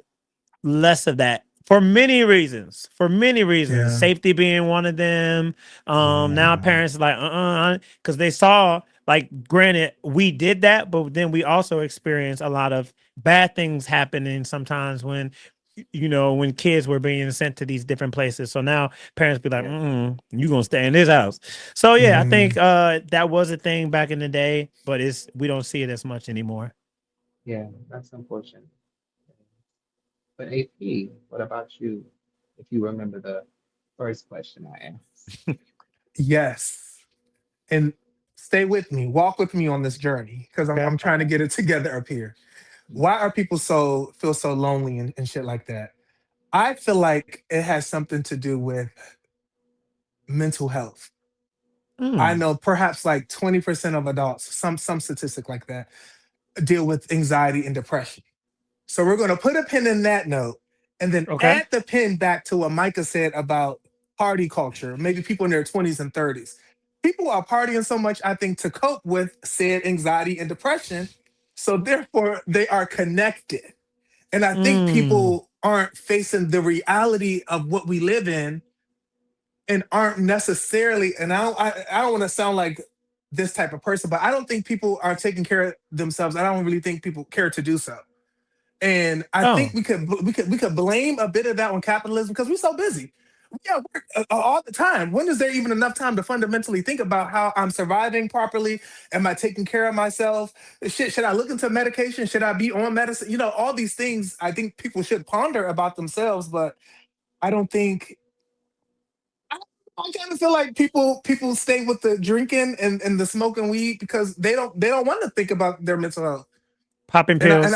less of that for many reasons. For many reasons,
Yeah.
safety being one of them. Now
Yeah.
parents are like, because they saw, like, granted, we did that, but then we also experienced a lot of bad things happening sometimes when when kids were being sent to these different places. So now parents be like,
Yeah,
you gonna stay in this house. So yeah, I think
Mhm.
that was a thing back in the day, but we don't see it as much anymore.
yeah, that's unfortunate. But AP, what about you? If you remember the first question I asked.
Yes. And stay with me, walk with me on this journey because I'm,
Okay.
I'm trying to
Okay.
get it together up here. Why are people feel so lonely and shit like that? I feel like it has something to do with mental health. I
Mm,
know perhaps like 20% of adults, some statistic like that, deal with anxiety and depression. So we're going to put a pin in that note and then
okay.
add the pin back to what Micah said about party culture, maybe people in their 20s and 30s. People are partying so much, I think, to cope with said anxiety and depression. So therefore, they are connected. And I think
Mm.
people aren't facing the reality of what we live in and aren't necessarily, and I don't want to sound like this type of person, but I don't think people are taking care of themselves. I don't really think people care to do so. And I think
Oh,
we could blame a bit of that on capitalism because we're so busy. Yeah, work all the time. When is there even enough time to fundamentally think about how I'm surviving properly? Am I taking care of myself? Shit, should I look into medication? Should I be on medicine? All these things I think people should ponder about themselves, but I don't think I, I kind of feel like people stay with the drinking and the smoking weed because they don't want to think about their mental health.
popping
And I
pills.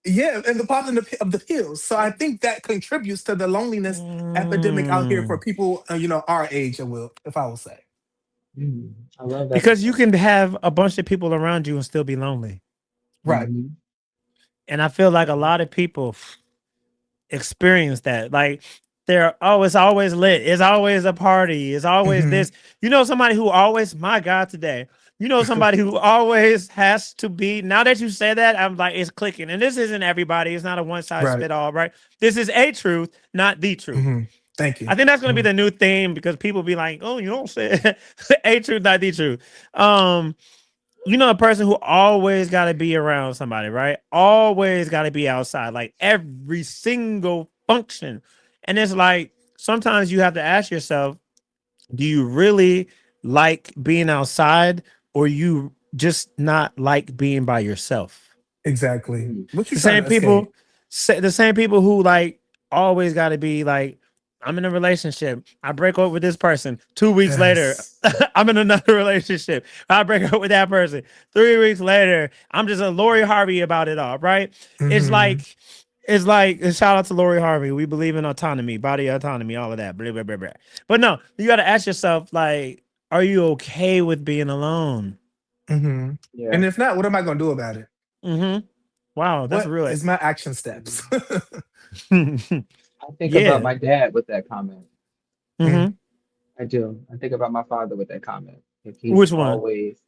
yeah, and the popping of the pills. So I think that contributes to the loneliness epidemic out here for
Mm.
people, our age, if I will say.
Mm, I love that
Because you can
perspective.
have a bunch of people around you and still be lonely.
Right.
Hmm.
And I feel like a lot of people experience that. Like it's always lit. It's always a party. It's always
Hmm.
this. Somebody who always, my God, today. Somebody who always has to be. Now that you say that, I'm like, it's clicking. And this isn't everybody. It's not a one size
Right.
fit all, right? This is a truth, not the truth.
Hmm. Thank you.
I think that's going to be
Hmm.
the new theme because people be like, oh, you don't say a truth, not the truth. Um, a person who always got to be around somebody, right? Always got to be outside, like every single function. And it's like sometimes you have to ask yourself, do you really like being outside or you just not like being by yourself?
Exactly.
Mm,
What you
The
trying
same
to escape?
people, the same people who like always got to be like, I'm in a relationship. I break up with this person. 2 weeks later,
Yes.
I'm in another relationship. I break up with that person. 3 weeks later, I'm just a Lori Harvey about it all. Right? It's
Hmm.
like, and shout out to Lori Harvey. We believe in autonomy, body autonomy, all of that. Blah, blah, blah, blah. But no, you got to ask yourself, like, are you okay with being alone?
Hmm.
yeah.
And if not, what am I going to do about it?
Mm-hmm. Wow, that's
What
real.
is my action steps?
Mhm. I think about
Yeah.
my dad with that comment.
Mm.
Mm-hmm.
I do. I think about my father with that comment. Like he's
Which one?
always,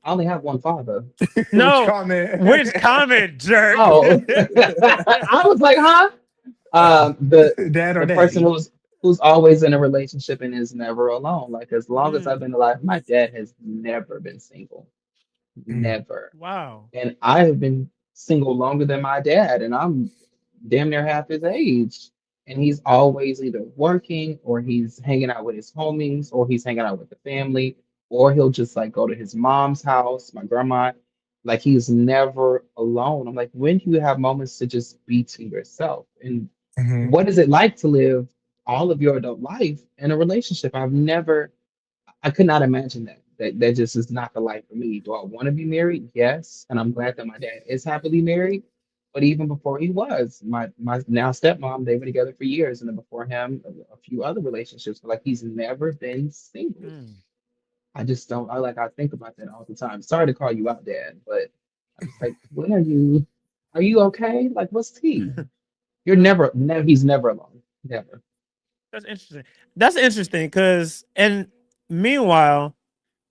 I only have one father.
Which
No.
comment?
Which comment, jerk?
Oh, I was like, huh? The
Dad or
the person
daddy?
who's always in a relationship and is never alone. Like as long as I've
Mm,
been alive, my dad has never been single.
Mm.
Never.
wow.
And I have been single longer than my dad, and I'm damn near half his age. And he's always either working or he's hanging out with his homies or he's hanging out with the family or he'll just like go to his mom's house, my grandma. Like he's never alone. I'm like, when do you have moments to just be to yourself? And
Hmm.
what is it like to live all of your adult life in a relationship? I could not imagine that. That just is not the life for me. Do I want to be married? Yes. And I'm glad that my dad is happily married. But even before he was, my now stepmom, they were together for years. And then before him, a few other relationships. But like he's never been single.
Mm.
I just don't I think about that all the time. Sorry to call you out, Dad, but I'm just like, when are you okay? Like what's tea? You're never he's never alone. Never.
That's interesting. That's interesting because, and meanwhile,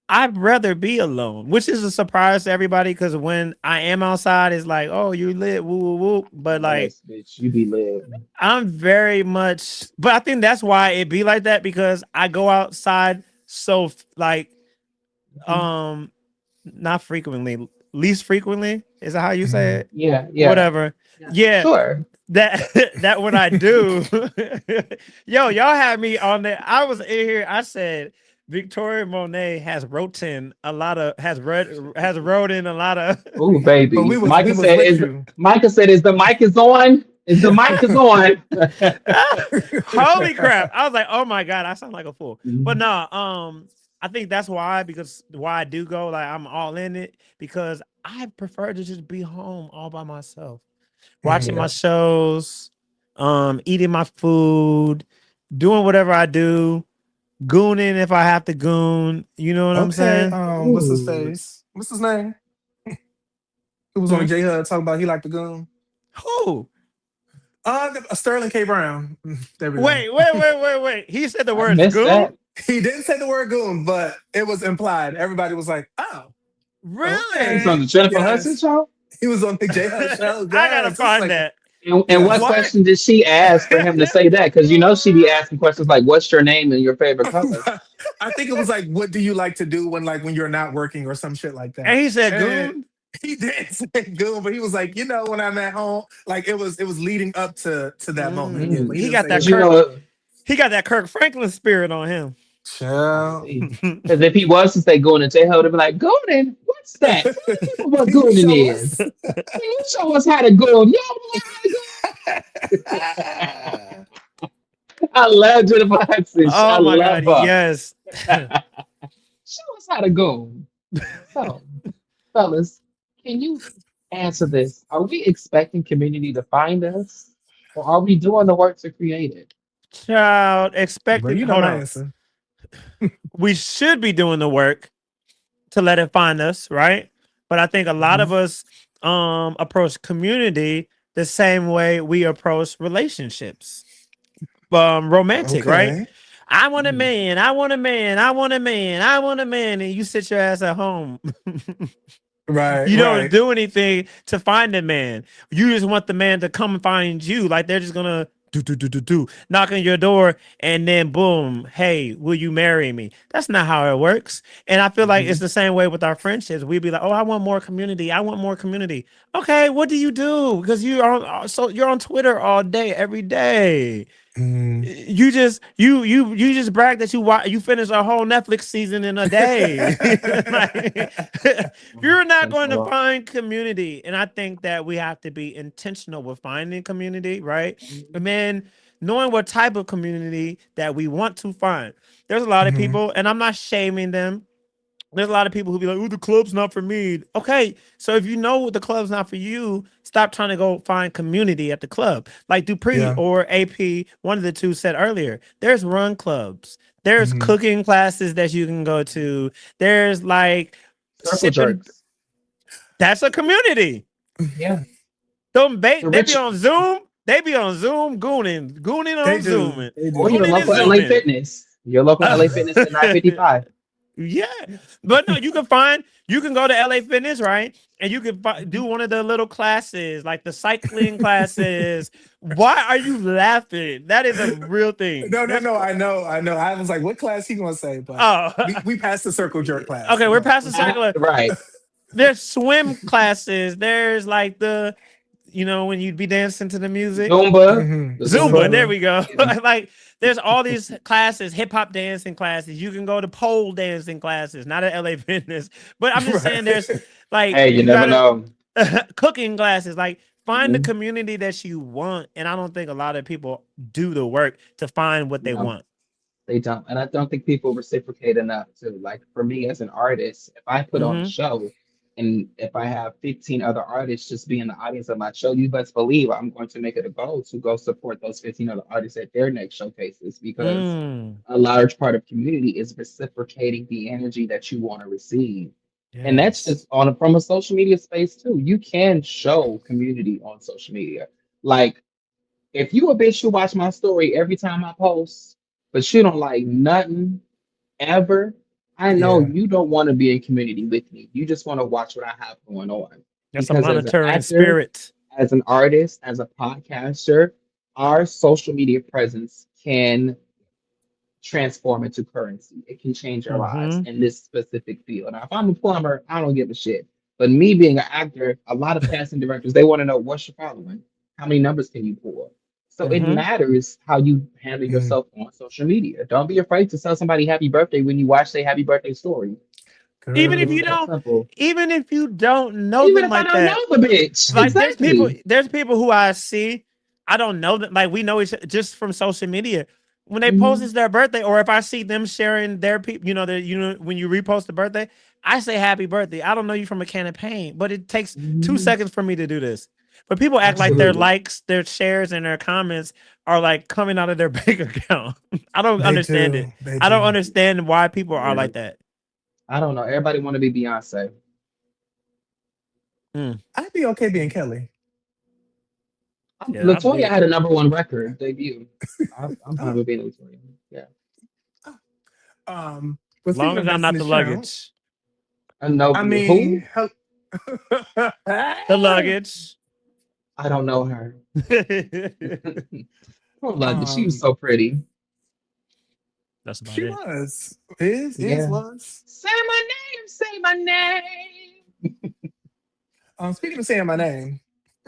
I'd rather be alone, which is a surprise to everybody because when I am outside, it's like, oh, you lit, woo, woo, woo. But like,
Yes, bitch, you be lit.
I'm very much, but I think that's why it be like that because I go outside so like,
Mhm.
um, not frequently, least frequently. Is that how you say
Mhm.
it?
Yeah, yeah.
Whatever. Yeah,
Sure.
that that what I do. Yo, y'all had me on there. I was in here. I said Victoria Monet has wrote in a lot of has wrote in a lot of.
Ooh,
But
baby.
we was with you.
Is the mic is on? Is the mic is on?
Holy crap! I was like, oh my god, I sound like a fool. But
Mhm.
no, I think that's why because why I do go like I'm all in it because I prefer to just be home all by myself, watching my
Mm.
Yeah.
shows, eating my food, doing whatever I do, gooning if I have to goon. You know what I'm
Okay,
saying?
what's his
Ooh.
face? What's his name? Who was
Hmm?
on J Hud talking about he liked the goon?
Who?
Sterling K. Brown. There we go.
Wait. He said the
I
words
missed
goon.
that.
He didn't say the word goon, but it was implied. Everybody was like, "Oh,
He's
Really?
on
okay,
the Jennifer Hudson
yes."
show.
He was on the J Hud show.
I gotta
Yes, it's
find
like,
that.
And what
yes.
What?
question did she ask for him to say that? Because you know she be asking questions like, "What's your name and your favorite color?"
I think it was like, "What do you like to do when you're not working or some shit like
And
that?"
he said
And
goon.
he didn't say goon, but he was like, when I'm at home, like it was leading up to that moment. Yeah, but he
He
didn't
got
say
that
Because you
goon.
Kirk.
know,
He got that Kirk Franklin spirit on him.
I
Child.
see. Because if he was to say Goonin, J Ho would be like, Goonin, what's that? Tell the people what
Can you
Goonin
show us?
is. Can you show us how to Goon? You don't know how to Goon? I love Jennifer Hudson. I
Oh my
love
god,
her.
yes.
Show us how to Goon. So, fellas, can you answer this? Are we expecting community to find us? Or are we doing the work to create it?
Child
Bro,
expected.
you know
Hold
my
on.
answer.
We should be doing the work to let it find us, right? But I think a lot
Mhm.
of us approach community the same way we approach relationships. Romantic, right?
Okay.
I want a
Mm.
man, I want a man, I want a man, I want a man, and you sit your ass at home.
Right,
You don't
right.
do anything to find a man. You just want the man to come and find you. Like they're just gonna do knock on your door and then boom, hey, will you marry me? That's not how it works. And I feel like it's
Mhm.
the same way with our friendships. We'd be like, oh, I want more community. I want more community. Okay, what do you do? Because you're on Twitter all day, every day.
Mm.
You just brag that you finished a whole Netflix season in a day. Like you're not
That's
going
a
to
lot.
find community, and I think that we have to be intentional with finding community, right? And then knowing what type of community that we want to find. There's a lot of
Mhm.
people, and I'm not shaming them. There's a lot of people who be like, "Oh, the club's not for me." Okay, so if you know the club's not for you, stop trying to go find community at the club. Like Dupree
Yeah.
or AP, one of the two said earlier, there's run clubs, there's
Mhm.
cooking classes that you can go to, there's like
Circle
sipping.
jerks.
That's a community.
Yeah. The
They be
rich,
on Zoom. They be on Zoom gooning
They
on
do.
Zooming,
They
or
do.
your
gooning and
local LA
zooming.
Fitness. Your local LA Fitness at 955.
Yeah, but no, you can go to LA Fitness, right? And you can do one of the little classes, like the cycling classes. Why are you laughing? That is a real thing.
No, no,
There's
no. I know. I know. I was like, what class he gonna say? But
oh,
we passed the circle jerk class.
okay,
Come
we're
on.
past the circular.
Right.
There's swim classes. There's like when you'd be dancing to the music.
Zumba.
Hmm.
The
Zumba,
Zumba.
there
Zumba.
we go.
Yeah.
Like there's all these classes, hip hop dancing classes. You can go to pole dancing classes, not at LA Fitness. But I'm just saying there's
Right.
like
Hey, you
you
never
gotta
know.
cooking classes. Like find the
Mhm.
community that you want. And I don't think a lot of people do the work to find what they
No,
want.
they don't. And I don't think people reciprocate enough too. Like for me as an artist, if I put on a
Hmm.
show and if I have 15 other artists just be in the audience of my show, you best believe I'm going to make it a goal to go support those 15 other artists at their next showcases because
Mm.
a large part of community is reciprocating the energy that you want to receive. And that's
Yes.
just on from a social media space too. You can show community on social media. Like if you a bitch who watch my story every time I post, but you don't like nothing ever, I know
Yeah.
you don't want to be in community with me. You just want to watch what I have going on.
That's a
Because as an
monitoring
actor,
spirit.
as an artist, as a podcaster, our social media presence can transform into currency. It can change our lives
Hmm.
in this specific field. Now, if I'm a plumber, I don't give a shit. But me being an actor, a lot of casting directors, they want to know what's your following? How many numbers can you pull? So it
Hmm.
matters how you handle
Mm,
yourself on social media. Don't be afraid to tell somebody happy birthday when you watch their happy birthday story.
Even if
It's
you
girl.
that
don't,
simple.
even if you don't know
Even
them
if I
like
don't
that,
know the bitch.
like
Exactly.
there's people who I see, I don't know that, like we know each just from social media. When they post
Hmm.
it's their birthday, or if I see them sharing their people, when you repost the birthday, I say happy birthday. I don't know you from a can of paint, but it takes two
Hmm.
seconds for me to do this. But people act like their
Absolutely.
likes, their shares, and their comments are like coming out of their bank account. I don't
They
understand it.
do. They
I don't
do.
understand why people are
Yeah.
like that.
I don't know. Everybody want to be Beyonce.
Mm,
I'd be okay being Kelly.
yeah, I'll
Latoya
be
had a #1 record debut. I'm fine
Oh,
with being Latoya. Yeah.
oh. But speaking
long
of
as I'm not the
Destiny's Child,
luggage.
I know
I
who?
mean,
The luggage.
I don't know her. Oh, London. She was
um,
so pretty.
That's about
she
it.
was,
Yeah.
was.
Say my name, say my name.
Speaking of saying my name,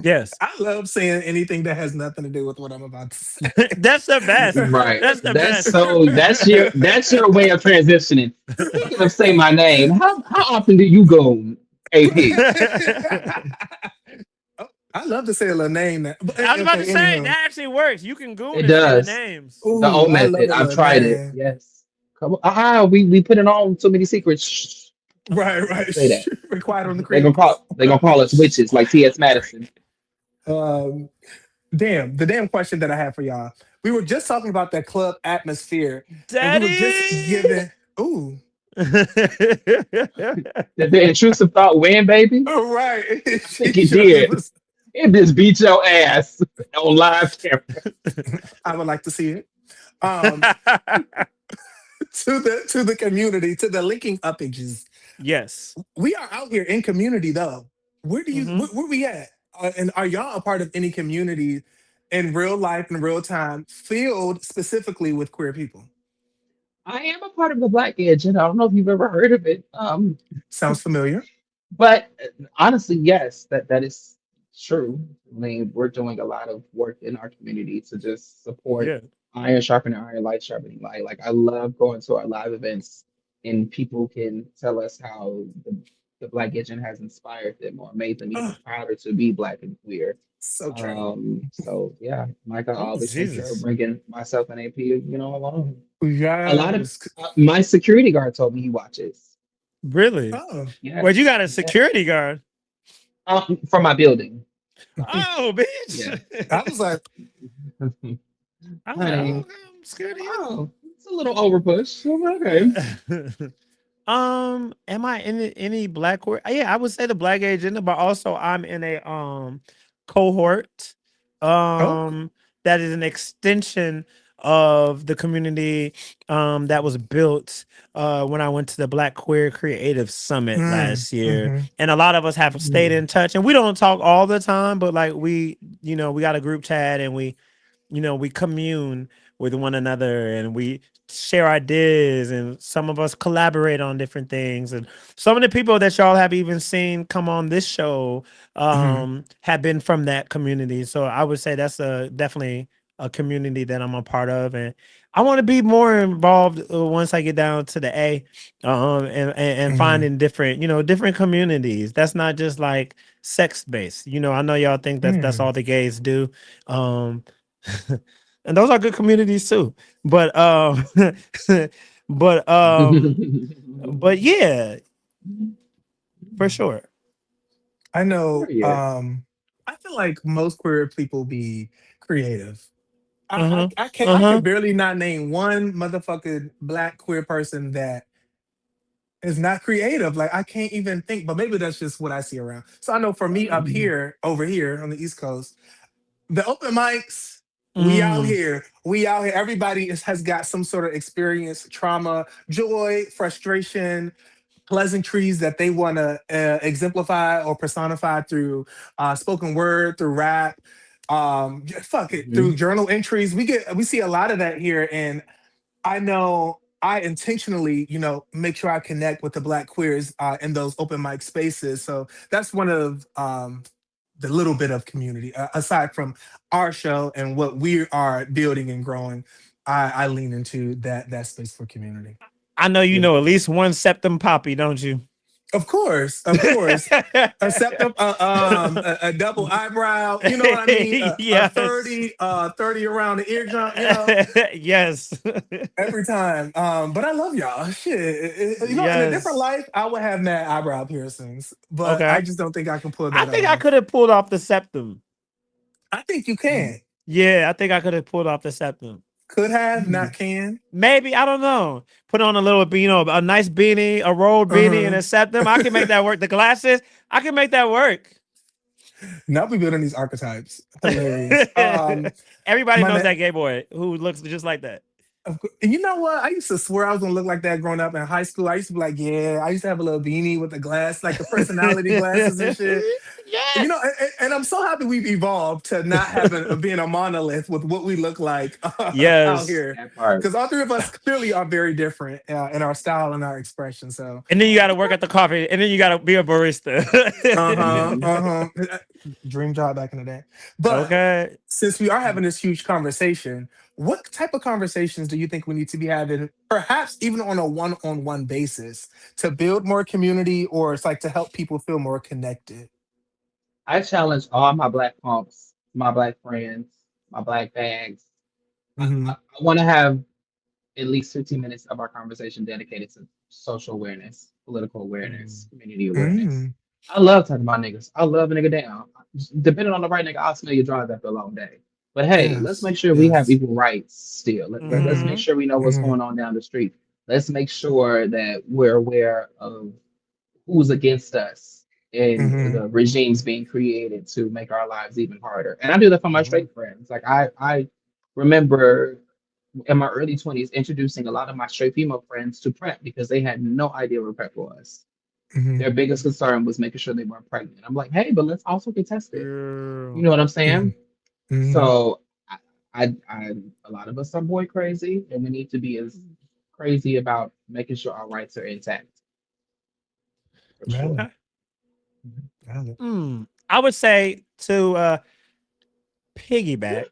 Yes.
I love saying anything that has nothing to do with what I'm about to say.
That's the best.
Right.
That's the
That's
best.
so that's your way of transitioning. Speaking of say my name, how often do you go AP?
Oh, I love to say a little name.
I was about to
Okay,
say
anyhow.
that actually works. You can Google
It
and say the
does.
names.
The
Ooh,
O
I love
method.
a
I've
little
tried it.
name.
Yes. Come on. We put it on too many secrets. Shh.
Right,
Don't
right.
say that.
We're quiet on the
They gonna
creek.
call they gonna call us witches like T.S. Madison.
um, damn, the damn question that I have for y'all. We were just talking about that club atmosphere, and we were just
Daddy.
giving. Ooh,
The intrusive thought win, baby.
oh, right.
I
She
think it
sure
did.
was.
It just beat your ass on live camera.
I would like to see it. Um, to the community, to the linking upages.
Yes.
We are out here in community though.
Hmm.
Where we at? And are y'all a part of any community in real life in real time filled specifically with queer people?
I am a part of the Black Edge, and I don't know if you've ever heard of it.
Sounds familiar.
But honestly, yes, that is true. I mean, we're doing a lot of work in our community to just support
Yeah.
iron sharpening iron, light sharpening light. Like I love going to our live events, and people can tell us how the Black Agent has inspired them or made them even
Oh,
prouder to be Black and queer.
so true.
So yeah, Micah
Oh
always take care of
Jesus.
bringing myself and AP, along. A lot of
Yes.
my security guard told me he watches.
Really?
Oh,
Well, you
Yes,
got a
yes.
security guard.
From my building.
Oh,
Yeah.
I
bitch.
was like,
I was like, oh,
Honey.
okay, I'm scared of you.
Oh, it's a little overpush. Okay.
Am I in any black court? Yeah, I would say the black agenda, but also I'm in a cohort
oh,
um that is an extension of the community that was built when I went to the Black Queer Creative Summit last year.
mm-hmm,
And a lot of us have stayed
Mm.
in touch, and we don't talk all the time, but like we got a group chat, and we commune with one another, and we share ideas, and some of us collaborate on different things, and some of the people that y'all have even seen come on this show
mm-hmm,
have been from that community. So I would say that's a definitely a community that I'm a part of, and I want to be more involved once I get down to the A, and
mm-hmm,
finding different communities. That's not just like sex based. I know y'all think that that's all
mm.
the gays do. Um, and those are good communities too. But but but yeah, for sure.
I know.
Period.
I feel like most queer people be creative.
Uh-huh.
I can't. I
Uh-huh.
could barely not name one motherfucking black queer person that is not creative. Like I can't even think. But maybe that's just what I see around. So I know for me up here, over here on the East Coast, the open mics. We out
Mm.
here. We out here. Everybody has got some sort of experience, trauma, joy, frustration, pleasantries that they want to exemplify or personify through spoken word, through rap, fuck it, through
Mhm.
journal entries. We see a lot of that here, and I know. I intentionally, make sure I connect with the Black queers in those open mic spaces. So that's one of the little bit of community aside from our show and what we are building and growing. I lean into that space for community.
I know you
Yeah.
know at least one septum poppy, don't you?
Of course, of course. A septum, a double eyebrow. You know what I mean? A
Yes.
30, 30 around the eardrum.
Yes.
Every time. But I love y'all. Shit. In a different
Yes.
life, I would have mad eyebrow piercings, but I
Okay.
just don't think I can pull
I
that
think I
off.
could have pulled off the septum.
I think you can.
Yeah, I think I could have pulled off the septum.
Could have,
Mhm.
not can.
Maybe I don't know. Put on a little, a nice beanie, a rolled beanie, and
Uh-huh.
a septum. I can make that work. The glasses, I can make that work.
Now we building these archetypes. Hilarious.
Everybody
My
knows
ne-
that gay boy who looks just like that.
You know what? I used to swear I was gonna look like that growing up in high school. I used to be like, yeah, I used to have a little beanie with the glass, like the personality glasses and shit.
Yes.
And I'm so happy we've evolved to not having being a monolith with what we look like out
Yes.
here,
That part.
because all three of us clearly are very different in our style and our expression. So,
And then you got to work at the coffee, and then you got to be a barista.
Mhm.
dream job back in the day. But
Okay.
since we are having this huge conversation, what type of conversations do you think we need to be having, perhaps even on a one-on-one basis, to build more community, or it's like to help people feel more connected?
I challenge all my black pumps, my black friends, my black bags. I, I,
Hmm.
I want to have at least 15 minutes of our conversation dedicated to social awareness, political awareness, community awareness.
Mm.
I love talking about niggas. I love a nigga down. Depending on the right nigga, I'll smell your drive after a long day. But hey, let's
Yes.
make sure we have
Yes.
equal rights still. Let's make
Hmm.
sure we know what's
Hmm.
going on down the street. Let's make sure that we're aware of who's against us and
Hmm.
the regimes being created to make our lives even harder. And I do that for my
Hmm.
straight friends. Like I remember in my early 20s introducing a lot of my straight female friends to PrEP because they had no idea what PrEP was.
Hmm.
Their biggest concern was making sure they weren't pregnant. I'm like, hey, but let's also get tested. You
Girl.
know what I'm
Hmm.
saying?
Hmm.
So I a lot of us are boy crazy, and we need to be as crazy about making sure our rights are intact for sure.
Valid.
Okay.
Mhm.
Valid.
I would say to piggyback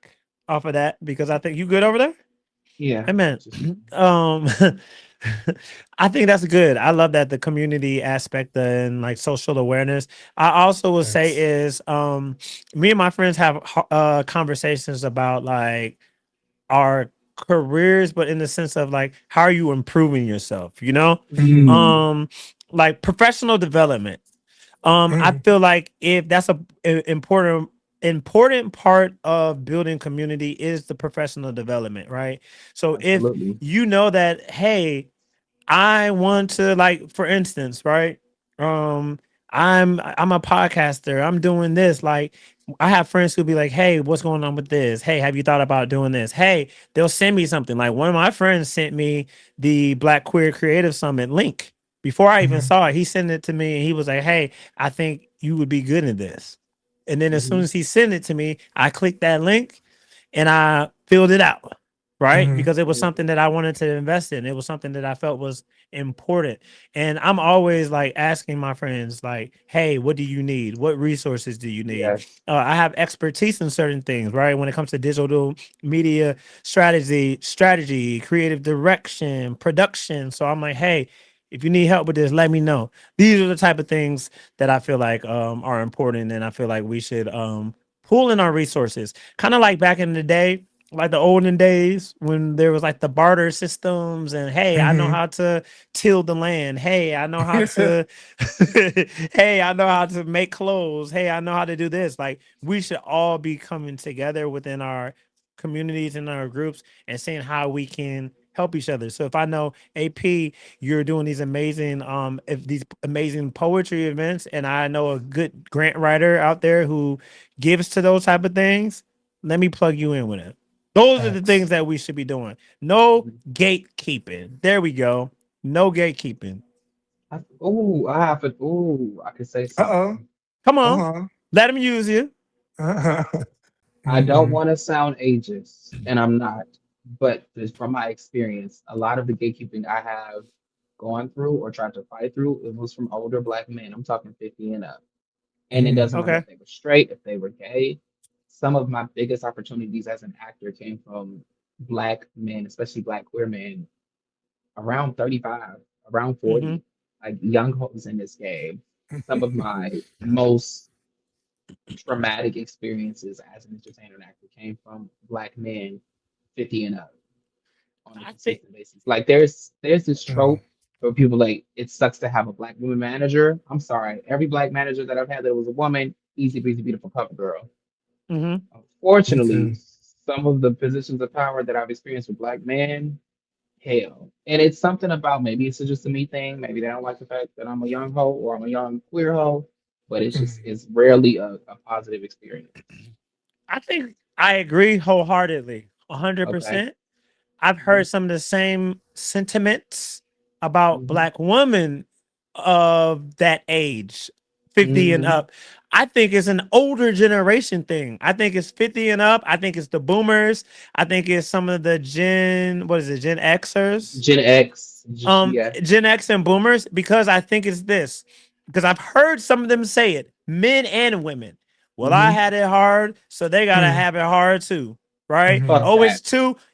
off of that because I think you good over there.
Yeah,
Amen.
just
Um, I think that's good. I love that the community aspect and like social awareness. I also will say
Yes.
is me and my friends have conversations about like our careers, but in the sense of like how are you improving yourself,
Hmm.
mm,
like professional development. I
Hmm.
feel like if that's important part of building community is the professional development, right? So if
absolutely.
you know that, hey, I want to like, for instance, right? Um, I'm a podcaster. I'm doing this. Like, I have friends who be like, "Hey, what's going on with this? Hey, have you thought about doing this?" Hey, they'll send me something. Like one of my friends sent me the Black Queer Creative Summit link before I even
Hmm.
saw it. He sent it to me and he was like, "Hey, I think you would be good in this." And then as soon
Hmm.
as he sent it to me, I clicked that link and I filled it out, right?
Hmm.
Because it was
Yeah,
something that I wanted to invest in. It was something that I felt was important. And I'm always like asking my friends, like, hey, what do you need? What resources do you need?
yes,
I have expertise in certain things, right? When it comes to digital media strategy, creative direction, production. So I'm like, hey, if you need help with this, let me know. These are the type of things that I feel like are important, and I feel like we should pool in our resources. Kind of like back in the day, like the olden days when there was like the barter systems, and hey, I know
Hmm.
how to till the land. Hey, I know how to hey, I know how to make clothes. Hey, I know how to do this. Like we should all be coming together within our communities and our groups and seeing how we can help each other. So if I know AP, you're doing these amazing if these amazing poetry events, and I know a good grant writer out there who gives to those type of things, let me plug you in with it. Those are the things
Facts.
that we should be doing. No gatekeeping. There we go. No gatekeeping.
I have to. Oh, I could say
Uh-oh.
something.
Come on.
Uh-huh.
Let them use you.
I don't
Hmm.
want to sound ageist, and I'm not. But just from my experience, a lot of the gatekeeping I have gone through or tried to fight through, it was from older black men. I'm talking 50 and up. And it
Mm,
doesn't matter
Okay.
if they were straight, if they were gay. Some of my biggest opportunities as an actor came from black men, especially black queer men, around 35, around
Mm-hmm.
40, like young hoes in this game. Some of my most traumatic experiences as an entertainer and actor came from black men 50 and up on a
I think.
consistent basis. Like there's this
mm,
trope where people like it sucks to have a black woman manager. I'm sorry, every black manager that I've had that was a woman, easy breezy, beautiful cover girl.
Mm-hmm.
me
Unfortunately,
too.
some of the positions of power that I've experienced with black men, hell. And it's something about maybe it's just a me thing. Maybe they don't like the fact that I'm a young hoe or I'm a young queer hoe, but
Mm,
it's rarely a positive experience.
I think I agree wholeheartedly,
Okay.
100%. I've
hmm
heard some of the same sentiments about
hmm
black women of that age, 50 and
hmm
up. I think it's an older generation thing. I think it's 50 and up. I think it's the boomers. I think it's some of the what is it, Gen Xers?
Gen X, yeah.
Gen X and boomers, because I think it's this. Because I've heard some of them say it, men and women. Well, I
hmm
had it hard, so they gotta
mm,
have it hard too. Right?
mhm,
Fuck
Oh,
that.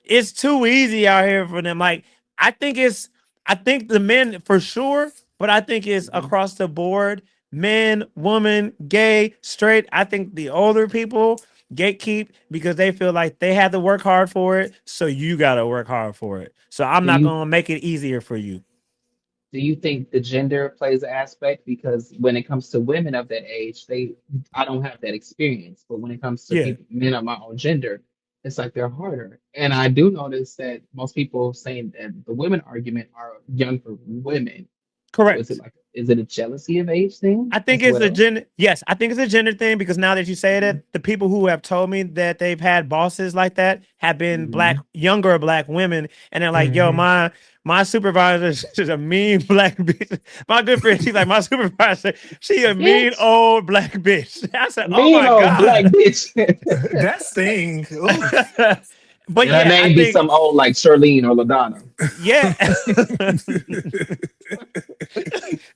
it's too easy out here for them. Like, I think it's I think the men for sure, but I think it's
hmm
across the board. Men, woman, gay, straight. I think the older people gatekeep because they feel like they had to work hard for it, so you gotta work hard for it. So I'm
Do
not
you
gonna make it easier for you.
do you think the gender plays an aspect? Because when it comes to women of that age, they I don't have that experience. But when it comes to
Yeah,
people men of my own gender, it's like they're harder. And I do notice that most people saying that the women argument are younger women. So
correct.
is it a jealousy of age thing
I think
as
it's a
well?
gender. Yes, I think it's a gender thing because now that you say
hmm
that, the people who have told me that they've had bosses like that have been black,
hmm
younger black women, and they're like, "Yo,
mhm.
my supervisor is a mean black bitch." My good friend, she's like, "My supervisor, she a mean
Bitch,
old black bitch." I said, "Oh
mean
my
old black
god."
bitch.
That sting. Oof.
But
And her
yeah, I
name be
think
some old like Charlene or LaDonna.
yeah.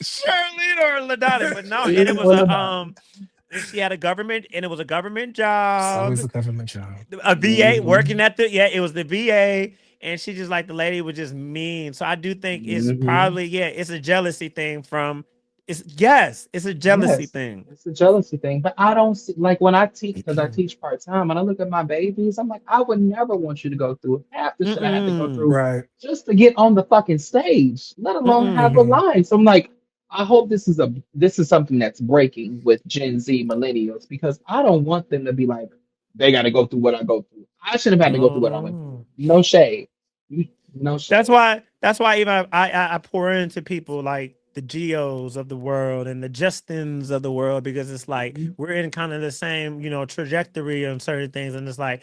Charlene or Ladonna, but no, and it
Charlene
was
or LaDonna.
and she had a government, and it was a government
It's
job,
always a government job.
a VA
hmm
working at the yeah, it was the VA, and she just like the lady was just mean. So I do think it's
hmm
probably it's a jealousy thing from it's a jealousy
Yes,
thing.
it's a jealousy thing. But I don't see, like when I teach, because I teach part time, and I look at my babies, I'm like, I would never want you to go through half the shit I had to go
Mm-mm.
through
Right.
just to get on the fucking stage, let alone have a
Mm-mm.
Hmm.
line. So I'm like, I hope this is something that's breaking with Gen Z millennials because I don't want them to be like, they got to go through what I go through. I should have had to go through what I went through.
No.
No shade, no shade.
That's why even I pour into people like the Geos of the world and the Justins of the world because it's like
Mhm.
we're in kind of the same, trajectory on certain things. And it's like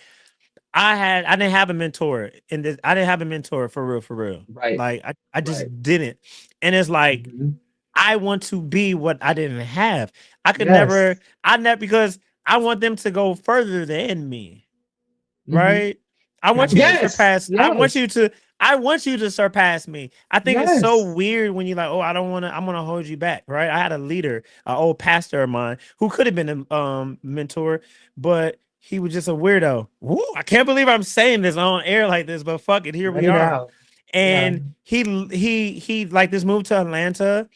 I didn't have a mentor in this. I didn't have a mentor for real, for real.
Right,
Like I
right.
just didn't. And it's like
hmm
I want to be what I didn't have.
Yes.
I never because I want them to go further than me,
hmm
right? I want you to
Hmm.
Yes.
surpass.
Yes.
I want you to surpass me. I think it's so
Yes.
weird when you're like, oh, I don't want to. I'm gonna hold you back, right? I had a leader, an old pastor of mine, who could have been a mentor, but he was just a weirdo. Woo, I can't believe I'm saying this on air like this, but fuck it, here
Let
we
it
are.
out. Yeah.
And he like this move to Atlanta.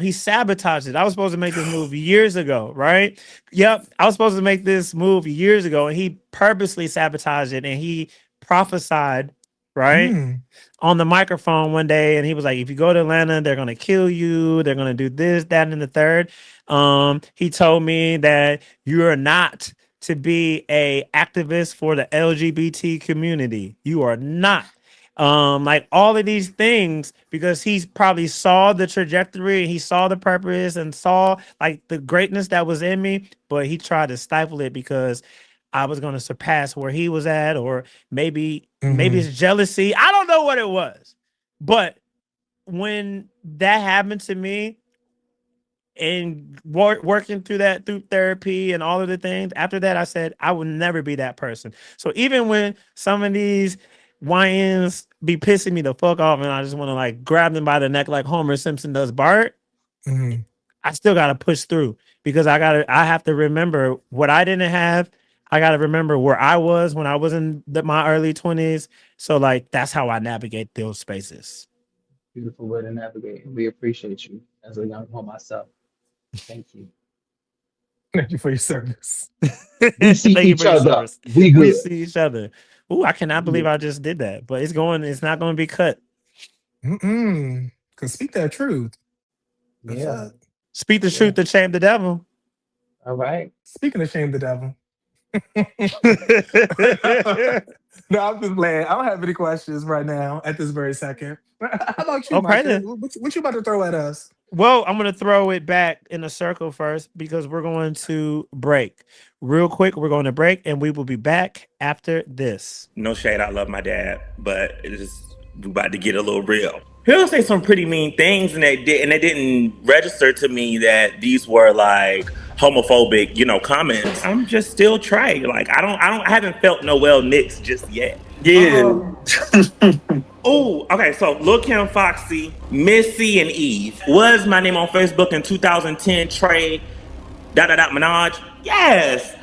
He sabotaged it. I was supposed to make this move years ago, right? Yep, I was supposed to make this move years ago, and he purposely sabotaged it. And he prophesied, right,
Mm.
on the microphone one day, and he was like, "If you go to Atlanta, they're gonna kill you. They're gonna do this, that, and the third." He told me that you are not to be a activist for the LGBT community. You are not. Like all of these things because he's probably saw the trajectory, he saw the purpose and saw like the greatness that was in me, but he tried to stifle it because I was going to surpass where he was at, or maybe
Hmm.
it's jealousy. I don't know what it was, but when that happened to me and working through that through therapy and all of the things after that, I said I would never be that person. So even when some of these YNs be pissing me the fuck off, and I just want to like grab them by the neck like Homer Simpson does Bart.
Mhm.
I still gotta push through because I have to remember what I didn't have. I gotta remember where I was when I was in my early 20s. So like that's how I navigate those spaces.
Beautiful way to navigate. We appreciate you as a young one myself. Thank you.
Thank you for your service.
We see
Thank you for
each
your
other.
service.
We
We
good.
see each other. Ooh, I cannot
We
believe
good.
I just did that, but it's not going to be cut.
Mm-mm. Cause speak that truth. The
Yeah.
fuck.
Speak the
Yeah.
truth to shame the devil.
All right.
Speaking of shame the devil. No, I'm just playing. I don't have any questions right now at this very second. How about you,
Okay
Micah?
then.
What you about to throw at us?
Well, I'm going to throw it back in a circle first because we're going to break. Real quick, we're going to break and we will be back after this.
No shade, I love my dad, but it is we about to get a little real. He'll say some pretty mean things, and it didn't register to me that these were like homophobic, comments. I'm just still Trey. Like I haven't felt Noel Nix just yet.
Yeah.
Oh, okay. So Lil Kim, Foxy, Missy, and Eve was my name on Facebook in 2010. Trey, dot dot dot Minaj. Yes,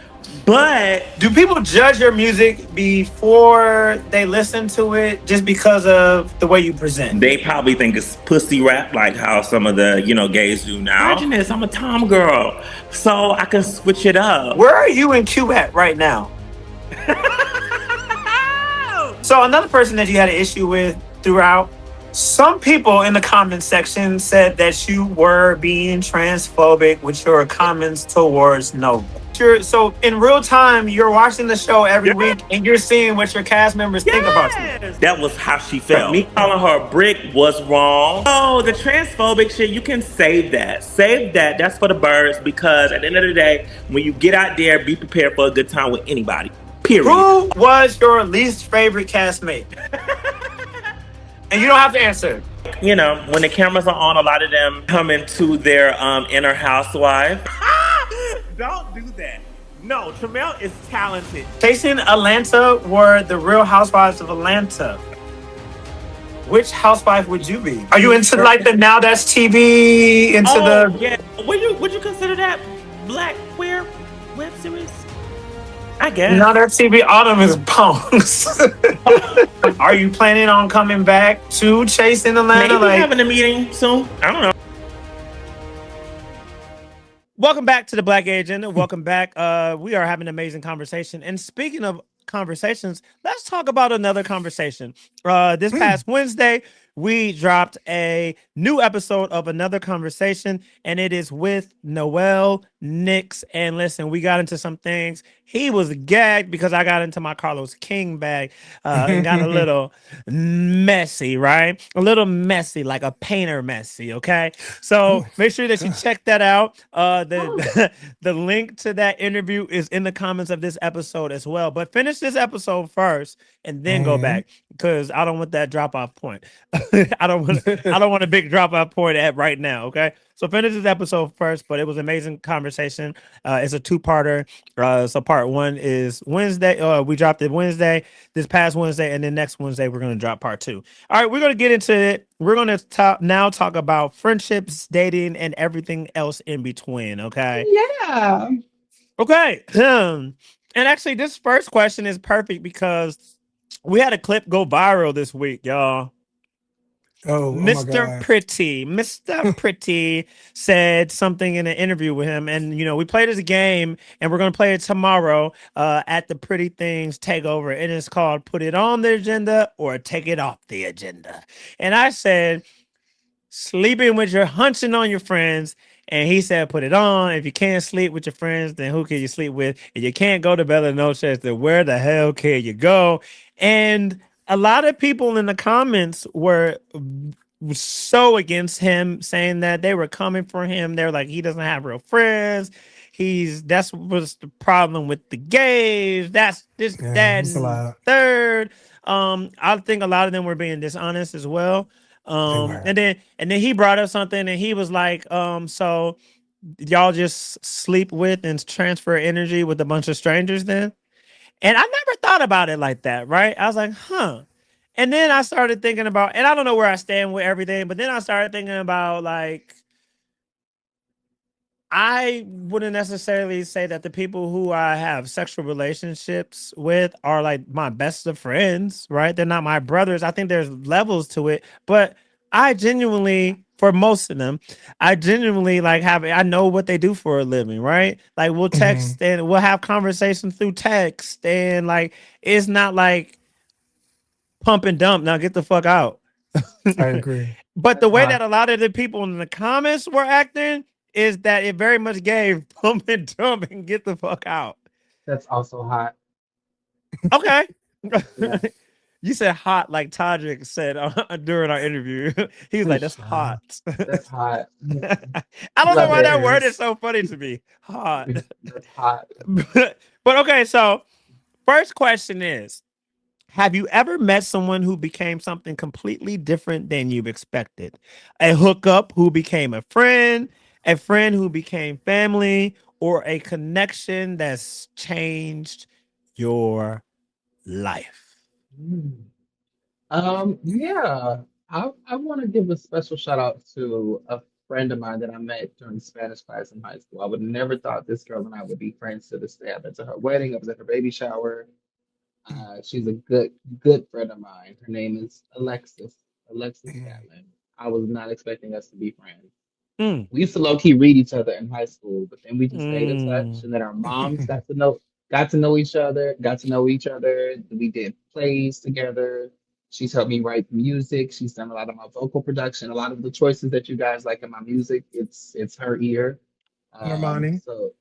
but
Do people judge your music before they listen to it just because of the way you present?
they probably think it's pussy rap, like how some of the gays do now. Imagine this: I'm a tom girl, so I can switch it up.
Where are you in Q at right now? So another person that you had an issue with throughout, some people in the comments section said that you were being transphobic with your comments towards Nova. So in real time, you're watching the show every week and you're seeing what your cast members think about you.
That was how she felt. Me calling her a brick was wrong. Oh, the transphobic shit, you can save that. Save that. That's for the birds because at the end of the day, when you get out there, be prepared for a good time with anybody. Period.
Who was your least favorite castmate? And you don't have to answer.
When the cameras are on, a lot of them come into their inner housewife. Don't do that. No, Tramel is talented.
Chasing Atlanta were the Real Housewives of Atlanta. Which housewife would you be? Are you into like the Now That's TV?
Yeah. Would you consider that black queer web series? I guess.
Now That's TV? Autumn is punks. Are you planning on coming back to Chasing Atlanta?
Maybe having a meeting soon. I don't know. Welcome back to the Black Gay Agenda. Welcome back. We are having an amazing conversation. And speaking of conversations, let's talk about another conversation. This past Wednesday, we dropped a new episode of Another Conversation, and it is with Noel Nix. And listen, we got into some things. He was gagged because I got into my Carlos King bag and got a little messy, right? A little messy, like a painter messy, okay? So make sure that you check that out. The link to that interview is in the comments of this episode as well. But finish this episode first and then go back because I don't want that drop off point. I don't want a big drop off point at right now. Okay, so finish this episode first. But it was an amazing conversation. It's a two-parter. So part one is Wednesday. We dropped it Wednesday, this past Wednesday, and then next Wednesday we're gonna drop part two. All right, we're gonna get into it. We're gonna talk about friendships, dating, and everything else in between. Okay.
Yeah.
Okay. And actually, this first question is perfect because we had a clip go viral this week, y'all.
Oh my
Mr.
God.
Mr. Pretty said something in an interview with him, and we played as a game, and we're gonna play it tomorrow at the Pretty Things Takeover, and it's called "Put It On the Agenda" or "Take It Off the Agenda." And I said, "Sleeping with your hunching on your friends." And he said, "Put it on. If you can't sleep with your friends, then who can you sleep with? If you can't go to Bella Noche, then where the hell can you go?" And a lot of people in the comments were so against him, saying that they were coming for him. They're like, he doesn't have real friends. That's what's the problem with the gays. That's this, that,
It's a
and
lot.
third. I think a lot of them were being dishonest as well.
They were.
And then he brought up something and he was like, so y'all just sleep with and transfer energy with a bunch of strangers then? And I never thought about it like that, right? I was like, huh.
And then I started thinking about, and I don't know where I stand with everything, but then I started thinking about like I wouldn't necessarily say that the people who I have sexual relationships with are like my best of friends, right? They're not my brothers. I think there's levels to it, but I genuinely, for most of them, I genuinely like I know what they do for a living, right? Like we'll
Hmm.
text and we'll have conversations through text, and like it's not like pump and dump. Now get the fuck out.
I agree.
But the
That's
way
hot.
that a lot of the people in the comments were acting is that it very much gave pump and dump and get the fuck out.
That's also hot.
Okay.
Yeah,
You said hot like Todrick said during our interview. He was like, that's hot.
that's hot.
I don't know
Love
why
it.
that word is
Hilarious.
so funny to me. Hot.
That's hot.
But okay, so first question is, have you ever met someone who became something completely different than you expected? A hookup who became a friend who became family, or a connection that's changed your life?
Mm. Yeah. I want to give a special shout out to a friend of mine that I met during Spanish class in high school. I would never thought this girl and I would be friends to this day. I've been to her wedding. I was at her baby shower. She's a good friend of mine. Her name is Alexis Gatlin. I was not expecting us to be friends.
Mm,
We used to low key read each other in high school, but then we just stayed in touch.
mm.
And then our moms got to know each other, got to know each other. We did plays together. She's helped me write music. She's done a lot of my vocal production. A lot of the choices that you guys like in my music, it's her ear.
Normani.
So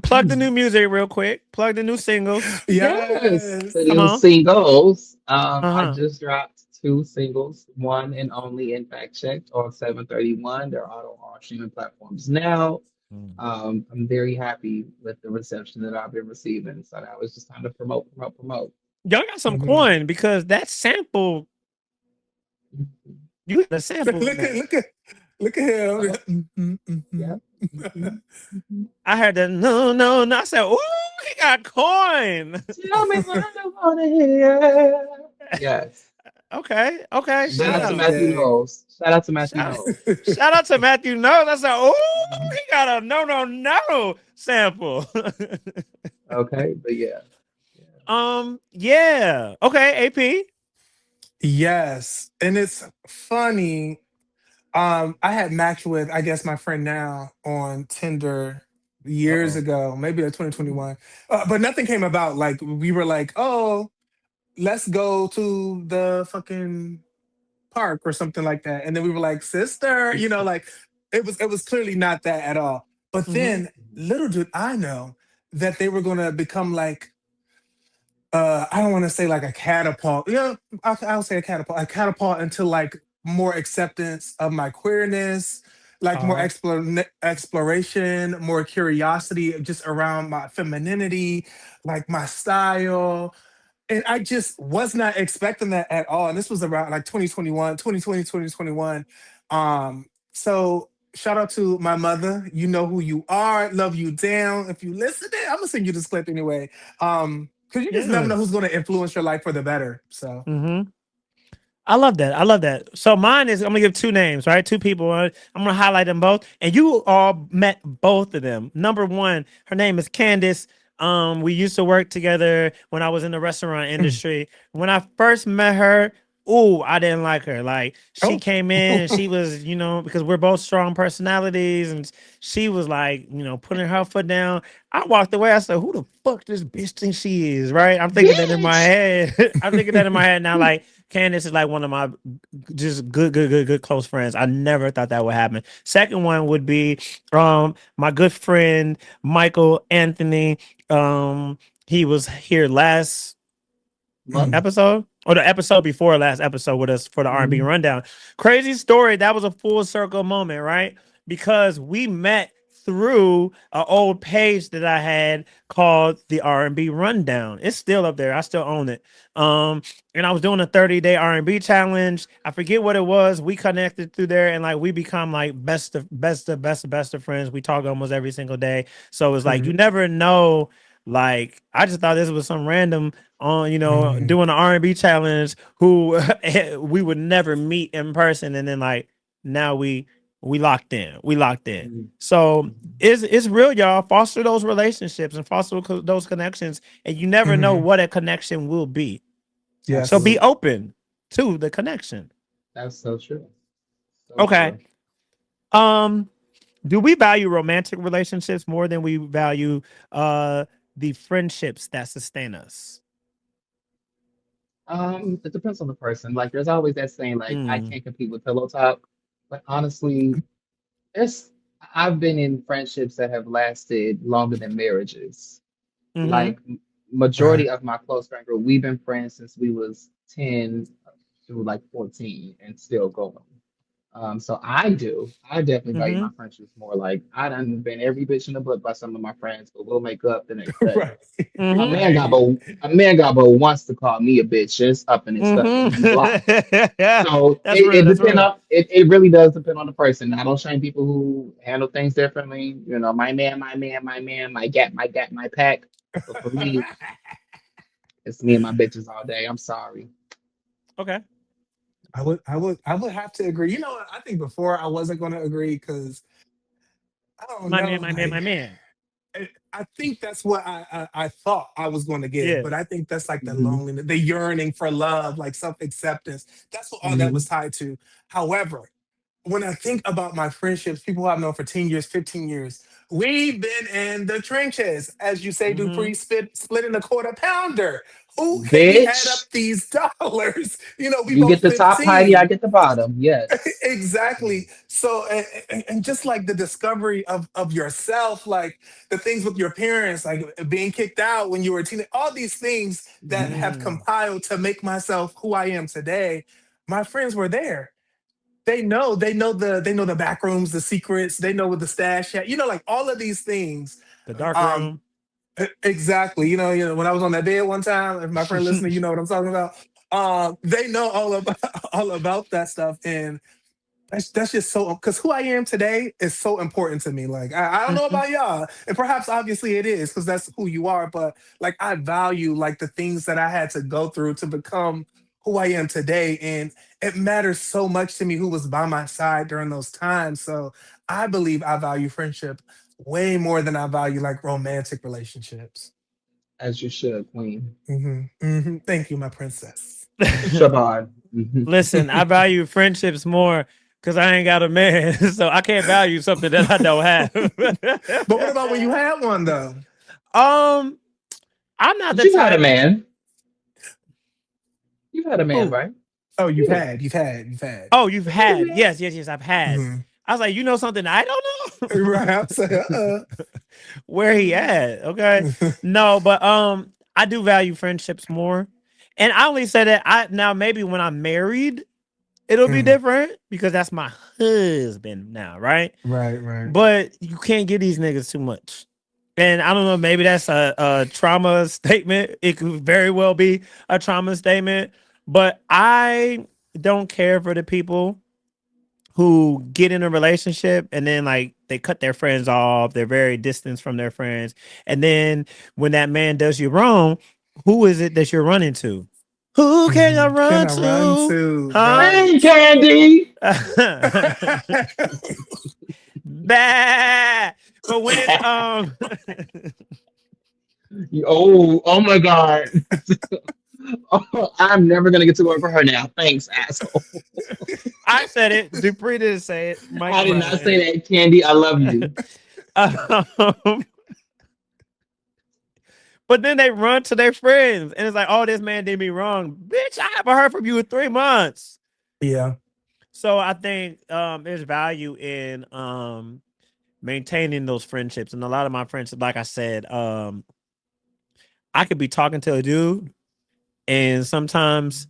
Plug the new music real quick. Plug the new singles.
yes, the
Yes.
Come
new
on.
singles. I
Uh-huh.
just dropped two singles, one and only in fact checked on 731. They're out on all streaming platforms now. I'm very happy with the reception that I've been receiving. So now it's just time to promote, promote, promote.
Y'all got some
Mhm.
coin because that sample, you got a sample in
look at
there.
look at look at
Oh,
him. Mhm,
yeah.
mhm.
Mhm, mhm.
I heard that no, no, no. I said, ooh, he got coin.
Tell me what I want to hear. Yes.
Okay, okay.
Shout
Shout
out to
out.
Matthew
Anything.
Knowles. Shout out to Matthew
Shout,
Knowles.
shout out to Matthew Knowles. I said, ooh,
Mhm.
he got a no, no, no sample.
Okay, but yeah. Yeah.
Yeah. Okay, AP.
Yes, and it's funny. I had matched with, I guess, my friend now on Tinder years
Uh-oh.
ago, maybe like 2021. But nothing came about. Like we were like, oh, let's go to the fucking park or something like that. And then we were like, sister, like it was clearly not that at all. But
Mm-hmm.
then little did I know that they were gonna become like I don't want to say like a catapult. Yeah, I'll say a catapult into like more acceptance of my queerness, like more
Oh.
exploration, more curiosity just around my femininity, like my style. And I just was not expecting that at all. And this was around like 2021, 2020, 2021. So shout out to my mother. You know who you are. Love you down. If you listen, I'm gonna send you this clip anyway. Because you just never know who's
Yes.
gonna influence your life for the better. So
Mm-hmm. I love that. I love that. So mine is I'm gonna give two names, right? Two people. I'm gonna highlight them both, and you all met both of them. Number one, her name is Candace. We used to work together when I was in the restaurant industry. When I first met her, oh, I didn't like her. Like she
oh.
came in and she was, because we're both strong personalities, and she was like, putting her foot down. I walked away. I said, "Who the fuck this bitch thinks she is?" Right? I'm thinking that in my
Bitch!
head. I'm thinking that in my head now. Like Candace is like one of my just good close friends. I never thought that would happen. Second one would be my good friend Michael Anthony. Um he was here last
Month?
episode or the episode before last episode with us for the R&B
Mhm.
rundown. Crazy story. That was a full circle moment, right? Because we met through an old page that I had called the R&B rundown. It's still up there. I still own it. And I was doing a 30-day R&B challenge. I forget what it was. We connected through there and like we become like best of friends. We talk almost every single day. So it's like you
Period.
never know Like I just thought this was some random on,
Mhm.
doing an R&B challenge who we would never meet in person, and then like now we locked in. We locked in.
Mhm.
So
Mhm.
it's real, y'all. Foster those relationships and foster those connections, and you never know
Mhm.
what a connection will be. So
Yes.
be
Absolutely.
open to the connection.
That's so true. So
Okay.
true.
Um, do we value romantic relationships more than we value uh the friendships that sustain us?
It depends on the person. Like, there's always that saying, like, I
Mm.
can't compete with pillow talk. But honestly, there's I've been in friendships that have lasted longer than marriages.
Mm-hmm.
Like,
Right.
majority of my close friend group, we've been friends since we was 10 through like 14 and still going. So I definitely value
Mm-hmm.
my friendships more. Like, I done been every bitch in the book by some of my friends, but we'll make up the next day.
Right.
A
Mm-hmm.
man got
Right.
but a man got but once to call me a bitch, and it's up and it's stuck and he blocked.
Mm-hmm. Yeah,
So
that's real.
it
That's
depend
real.
on it really does depend on the person. I don't shame people who handle things differently. My man, my man, my man, my gap, my pack. But for me, it's me and my bitches all day. I'm sorry.
Okay.
I would have to agree. You know what? I think before I wasn't going to agree because I don't
My
know.
man, my man,
Like,
my man.
I think that's what I thought I was going to give,
Yeah.
but I think that's like the
Hmm.
loneliness, the yearning for love, like self acceptance. That's what all that was
Hmm.
tied to. However, when I think about my friendships, people who I've known for 10 years, 15 years, we've been in the trenches. As you say,
Mm-hmm.
Dupree, splitting a quarter pounder. Who can we add up
Bitch,
these dollars? We
you get
both
the top tidy, I
15.
get the bottom. Yes.
Exactly. So, and just like the discovery of yourself, like the things with your parents, like being kicked out when you were a teenager, all these things that
Hmm.
have
Mm.
compiled to make myself who I am today. My friends were there. They know the back rooms, the secrets. They know what the stash at. Like all of these things.
The dark
Um,
room.
exactly. When I was on that bed one time, if my friend listening, you know what I'm talking about. They know all about all about that stuff, and that's just so because who I am today is so important to me. Like I don't know
Mhm.
about y'all, and perhaps obviously it is because that's who you are. But like I value like the things that I had to go through to become who I am today, and it matters so much to me who was by my side during those times. So I believe I value friendship way more than I value like romantic relationships.
As you should, Queen.
Thank you, my princess.
Shabad. Hmm.
Listen, I value friendships more because I ain't got a man, so I can't value something that I don't
But what about when you
have.
had one though?
um, I'm not
But
the
you had a
type.
man. You had a man,
Who?
right?
Oh, you've
Yeah.
had, you've had, you've had.
Oh, you've
Yeah,
had.
yeah.
Yes, yes, yes. I've had.
Mhm.
I was like, you know something I don't
Right. I
know.
was like,
Where he at? Okay. No, but I do value friendships more. And I only say that I now maybe when I'm married, it'll be
Mhm.
different because that's my husband now, right?
Right, right.
But you can't get these niggas too much. And I don't know, maybe that's a trauma statement. It could very well be a trauma statement. But I don't care for the people who get in a relationship and then like they cut their friends off, they're very distant from their friends. And then when that man does you wrong, who is it that you're running to? Who can I
Can
run
I run
to?
to?
Huh?
Right.
Hey, Candy.
Bah. But when it's
Oh my God. Oh, I'm never gonna get to work for her now. Thanks, asshole.
I said it, Dupree didn't say it, Mike
I did not
Bryan.
say that, Candy. I love you.
um, but then they run to their friends and it's like, oh, this man did me wrong. Bitch, I haven't heard from you in 3 months.
Yeah.
So I think there's value in maintaining those friendships. And a lot of my friendships, like I said, I could be talking to a dude and sometimes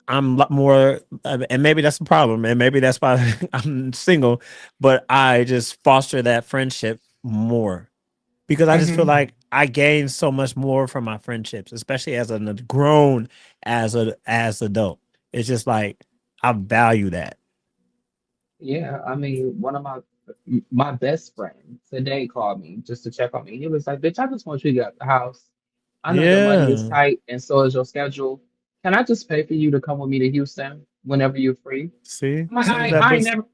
I'm a lot more, and maybe that's the problem, and maybe that's why I'm single. But I just foster that friendship more because I just feel
Hmm.
like I gain so much more from my friendships, especially as a grown as adult. It's just like I value that.
Yeah, I mean, one of My best friend today called me just to check on me. He was like, "Bitch, I just want you to get out the house. I know your money is
Yeah.
tight, and so is your schedule. Can I just pay for you to come with me to Houston whenever you're free?"
See,
I'm like,
some of that
I ain't
books,
never,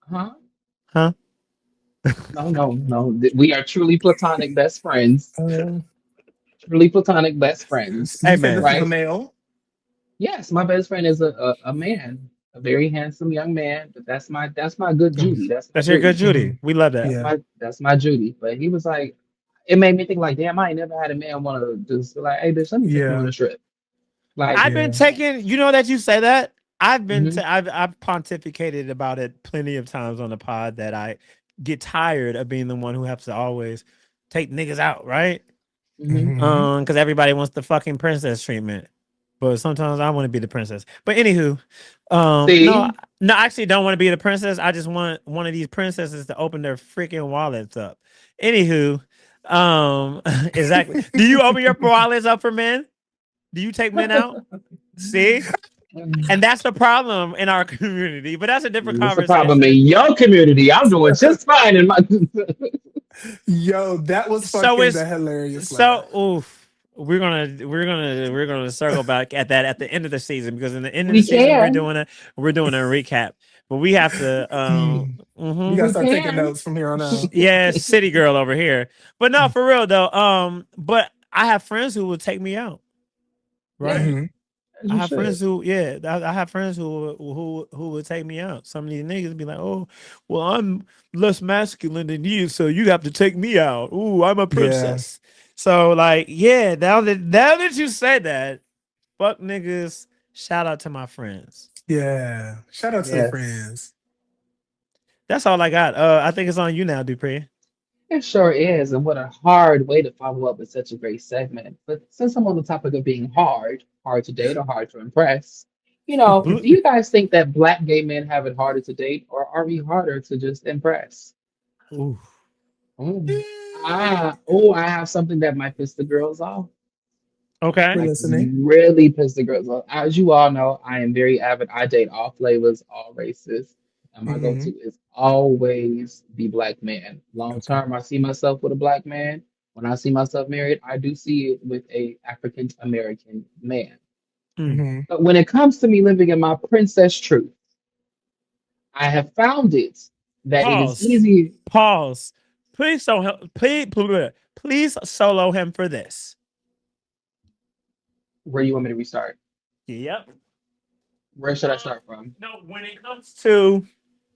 huh?
huh?
No, no, no. We are truly platonic best friends.
Um,
Truly platonic best friends,
Hey
you said this
man,
is a
right?
male.
Yes, my best friend is a man, a very handsome young man. But that's my good
Mm,
Judy. That's my
that's your good
Judy.
Judy.
mhm.
We love that.
That's
Yeah.
my Judy. But he was like, it made me think like, damn, I ain't never had a man want to just be like, hey, bitch, let me take you on
Yeah.
a trip. Like,
I've been
Yeah.
taking, you know that you say that.
hmm
I've pontificated about it plenty of times on the pod that I get tired of being the one who has to always take niggas out, right?
hmm
Hmm.
Because everybody wants the fucking princess treatment. But sometimes I want to be the princess. But anywho, no,
see,
no, I actually don't want to be the princess. I just want one of these princesses to open their freaking wallets up. Anywho, exactly. Do you open your wallets up for men? Do you take men out? See? And that's the problem in our community. But that's a different
it's a problem
conversation.
in your community. I'm doing just fine in my.
Yo, that was
So
fucking
it's
the hilarious
so
laugh.
oof. We're gonna circle back at that at the end of the season because in the end of the
We
season
can,
we're doing a recap. But we have to
Mm. We gotta
mhm.
we
start taking
can.
notes from here on out.
Yeah, city girl over here. But no, for real though. But I have friends who will take me out,
Yeah,
right?
Hmm.
as
I
you
have
should.
friends who, yeah, I have friends who would take me out. Some of these niggas be like, "Oh, well, I'm less masculine than you, so you have to take me out." Ooh, I'm a
Yeah.
princess. So like, yeah, now that you say that, fuck niggas. Shout out to my friends.
Yeah. Shout out to the
Yes.
friends.
That's all I got. I think it's on you now, Dupree.
It sure is, and what a hard way to follow up with such a great segment. But since I'm on the topic of being hard to date or hard to impress,
Blue-
do you guys think that black gay men have it harder to date, or are we harder to just impress?
Ooh.
Mm. I have something that might piss the girls off.
Okay.
We're
Like
listening.
really piss the girls off. As you all know, I am very avid. I date all flavors, all races. And my
Hmm.
go-to is always the black man. Long
Okay.
term, I see myself with a black man. When I see myself married, I do see it with a African American man.
Mm.
Hmm.
But when it comes to me living in my princess truth, I have found it that it is
Pause.
easy.
Pause. Please solo him for this.
Where you want me to restart?
Yep.
Where should I start from?
No, when it comes to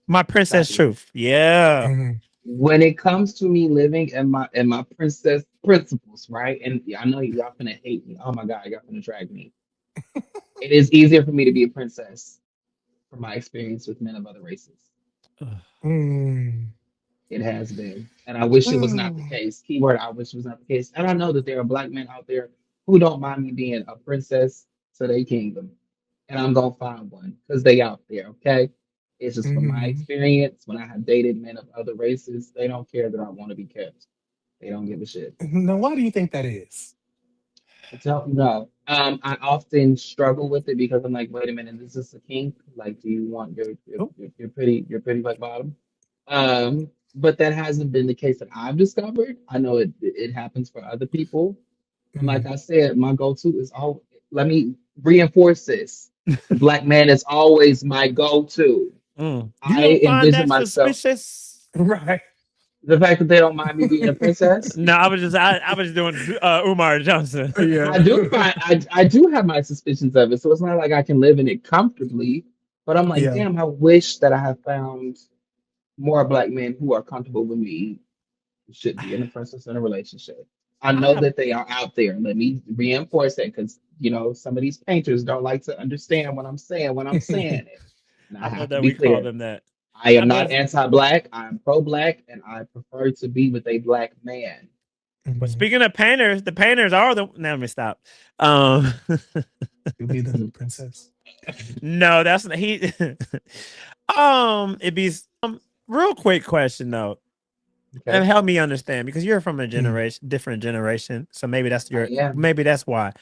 my princess
Got you.
truth. Yeah.
Hmm.
When it comes to me living in my princess principles, right? And I know y'all finna hate me. Oh my God, y'all finna drag me. It is easier for me to be a princess from my experience with men of other races.
Ugh.
Mm.
It has been. And I wish it was not the
Mm.
case. Keyword, I wish it was not the case. And I know that there are black men out there who don't mind me being a princess to their kingdom. And I'm gonna find one because they out there, okay? It's just from my
Mhm.
experience when I have dated men of other races, they don't care that I want to be kept. They don't give a shit.
Now, why do you think that is?
I don't know. I often struggle with it because I'm like, wait a minute, is this a kink? Like, do you want
Oh.
your pretty black bottom? But that hasn't been the case that I've discovered. I know it happens for other people. And like
Mm.
I said, my go-to is all. Let me reinforce this. The black man is always my go-to.
Mm. You
I
don't find
envision
that
myself.
suspicious?
Right.
The fact that they don't mind me being a princess.
No, I was just doing Umar Johnson.
Yeah.
I do have my suspicions of it, so it's not like I can live in it comfortably. But I'm like,
Yeah.
damn, I wish that I had found more black men who are comfortable with me, should be in a princess in a relationship. I
I
know
have
that they are out there. Let me reinforce that because some of these painters don't like to understand what I'm saying when I'm saying it. And I
I love
have to
that
be
we call
clear.
them that.
I
I
am
know
not
it's,
anti-black. I am pro-black, and I prefer to be with a black man.
but
Mhm.
speaking of painters, the painters are the now let me stop. Um
You be the
Mhm.
princess.
no, that's not he it'd be real quick question though. And
Okay,
help me understand because you're from a
Mm.
different generation. So
I am.
maybe that's why.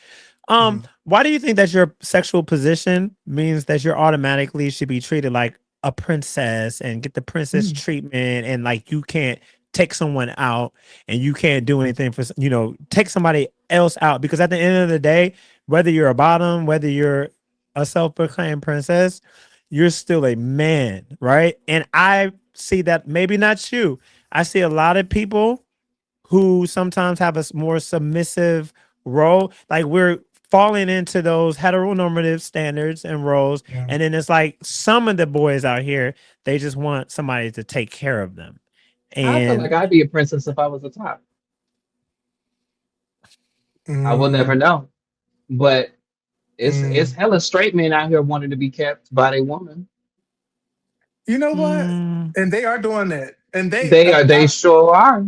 Mhm.
Why do you think that your sexual position means that you're automatically should be treated like
a princess and get the princess
Mm.
treatment, and like you can't take someone out and you can't do anything for take somebody else out, because at the end of the day, whether you're a bottom, whether you're a self-proclaimed princess, you're still a man, right? And I see that, maybe not you, I see a lot of people who sometimes have a more submissive role. Like we're falling into those heteronormative standards and roles.
Yeah.
And then it's like some of the boys out here, they just want somebody to take care of them.
I feel like
And
I'd be a princess if I was a top. I will never
Mm.
know. But it's
Mm.
hella straight men out here wanting to be kept by a woman.
You know what?
mm,
And they are doing that. And
They sure are.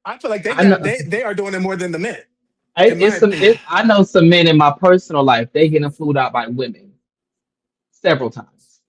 I feel like
I know
they are doing it more than the men,
it,
in my
it's some
opinion.
I know some men in my personal life, they getting flued out by women several times.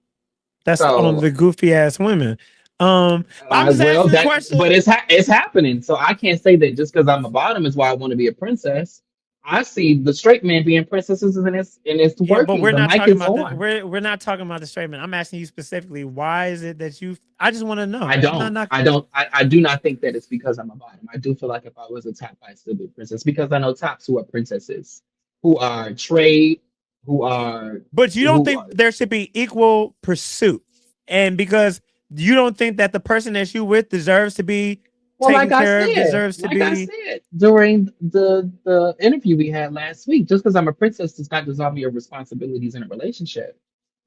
that's on
So
the goofy ass women. But I'm just
well
asking the
that
question.
but it's happening. So I can't say that just because I'm a bottom is why I want to be a princess. I see the straight men being princesses and it's
Yeah, but
working.
we're
The
not
mic
talking
is
about
on.
we're not talking about the straight man. I'm asking you specifically, why is it that you? I just want to
I
know. I'm not
don't.
knocking.
I do not think that it's because I'm a bottom. I do feel like if I was a top, I'd still be a princess because I know tops who are princesses, who are trade, who are
But you don't
who
think
are,
there should be equal pursuit, and because you don't think that the person that you with deserves to be
well,
taken care of, deserves to be.
during the interview we had last week, just because I'm a princess does not dissolve your responsibilities in a relationship.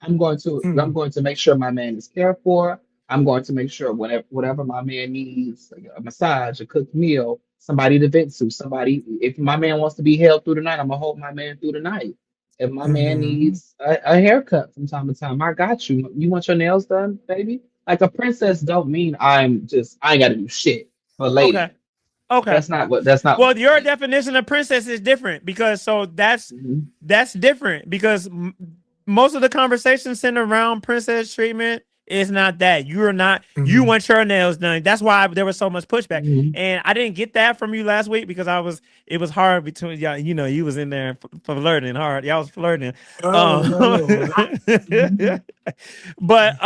I'm
Mm.
going to make sure my man is cared for. I'm going to make sure whatever my man needs, like a massage, a cooked meal, somebody to vent to, somebody. If my man wants to be held through the night, I'm gonna hold my man through the night. If my man
Hmm.
needs a haircut from time to time, I got you. You want your nails done, baby? Like a princess don't mean I ain't got to do shit for a
Okay,
lady.
okay.
That's not what
Well,
I'm
your
saying.
definition of princess is different, because so
Mhm.
that's different, because most of the conversation centered around princess treatment is not that. You're not, you
Hmm.
want your nails done. That's why there was so much pushback.
Mhm.
And I didn't get that from you last week because it was hard between y'all. You was in there flirting hard. Y'all was flirting.
Oh
Um,
no.
Mhm.
but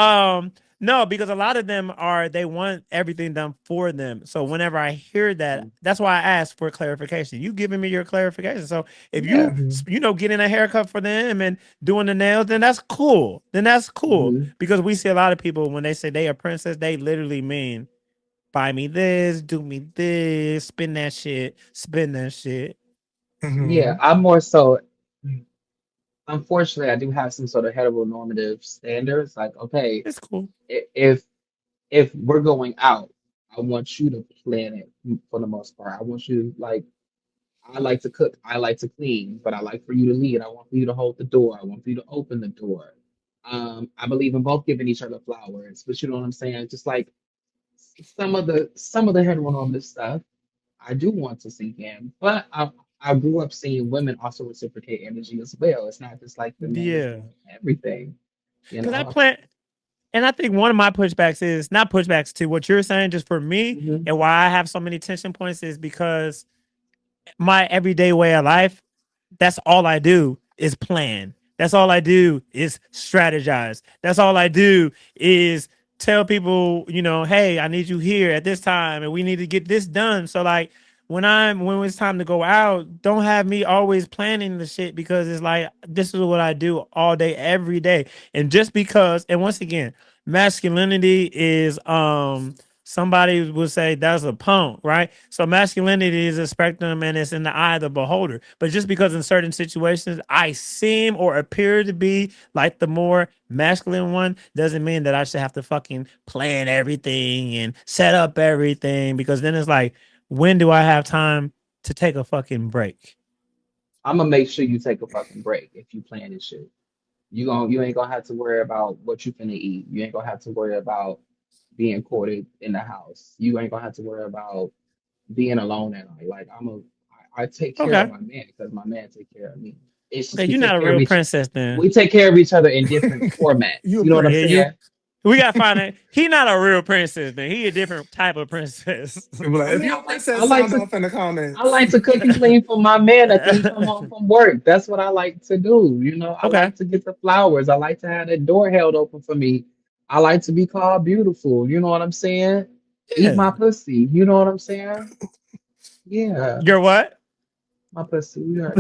no, because a lot of them they want everything done for them. So whenever I hear that, that's why I asked for clarification. You giving me your clarification. So if
Yeah.
you
Hmm.
getting a haircut for them and doing the nails, then that's cool. Then that's cool,
Mhm.
because we see a lot of people when they say they a princess, they literally mean buy me this, do me this, spend that shit, spend that shit.
Yeah,
Hmm.
I'm more so. Unfortunately, I do have some sort of heteronormative standards. Like, okay,
It's cool.
if we're going out, I want you to plan it for the most part. I want you like I like to cook, I like to clean, but I like for you to lead. I want for you to hold the door. I want for you to open the door. I believe in both giving each other flowers, but you know what I'm saying? Just like some of the heteronormative stuff, I do want to sink in, but I grew up seeing women also reciprocate energy as well. It's not just like the men is
Yeah.
doing everything, you
Because I
know.
plan, and I think one of my pushbacks is not pushbacks to what you're saying, just for me,
Hmm.
and why I have so many tension points is because my everyday way of life, that's all I do is plan. That's all I do is strategize. That's all I do is tell people, hey, I need you here at this time and we need to get this done. So like when it's time to go out, don't have me always planning the shit, because it's like this is what I do all day, every day. And just because, and once again, masculinity is somebody would say that's a punk, right? So masculinity is a spectrum and it's in the eye of the beholder. But just because in certain situations I seem or appear to be like the more masculine one, doesn't mean that I should have to fucking plan everything and set up everything, because then it's like, when do I have time to take a fucking break?
I'm gonna make sure you take a fucking break if you plan this shit. You ain't gonna have to worry about what you finna eat. You ain't gonna have to worry about being courted in the house. You ain't gonna have to worry about being alone at night. Like I take care of
Okay.
my man because my man take care of me. It's
Okay,
just
you're not a real princess then.
we take care of each other in different
You
formats.
a
You know what I'm
Yeah,
prince.
you
saying?
we gotta find it. He not a real princess then. He a different type of princess.
People like,
I
if
mean,
you're a
I
princess,
like
sound
to
off in the
I
comments.
like to cook and clean for my man after he come home from work. That's what I like to do. You know, I
Okay.
like to get the flowers. I like to have the door held open for me I like to be called beautiful. You know what I'm saying? Eat
Yeah.
my pussy. You know what I'm saying? Yeah,
You're what?
my pussy. Yeah.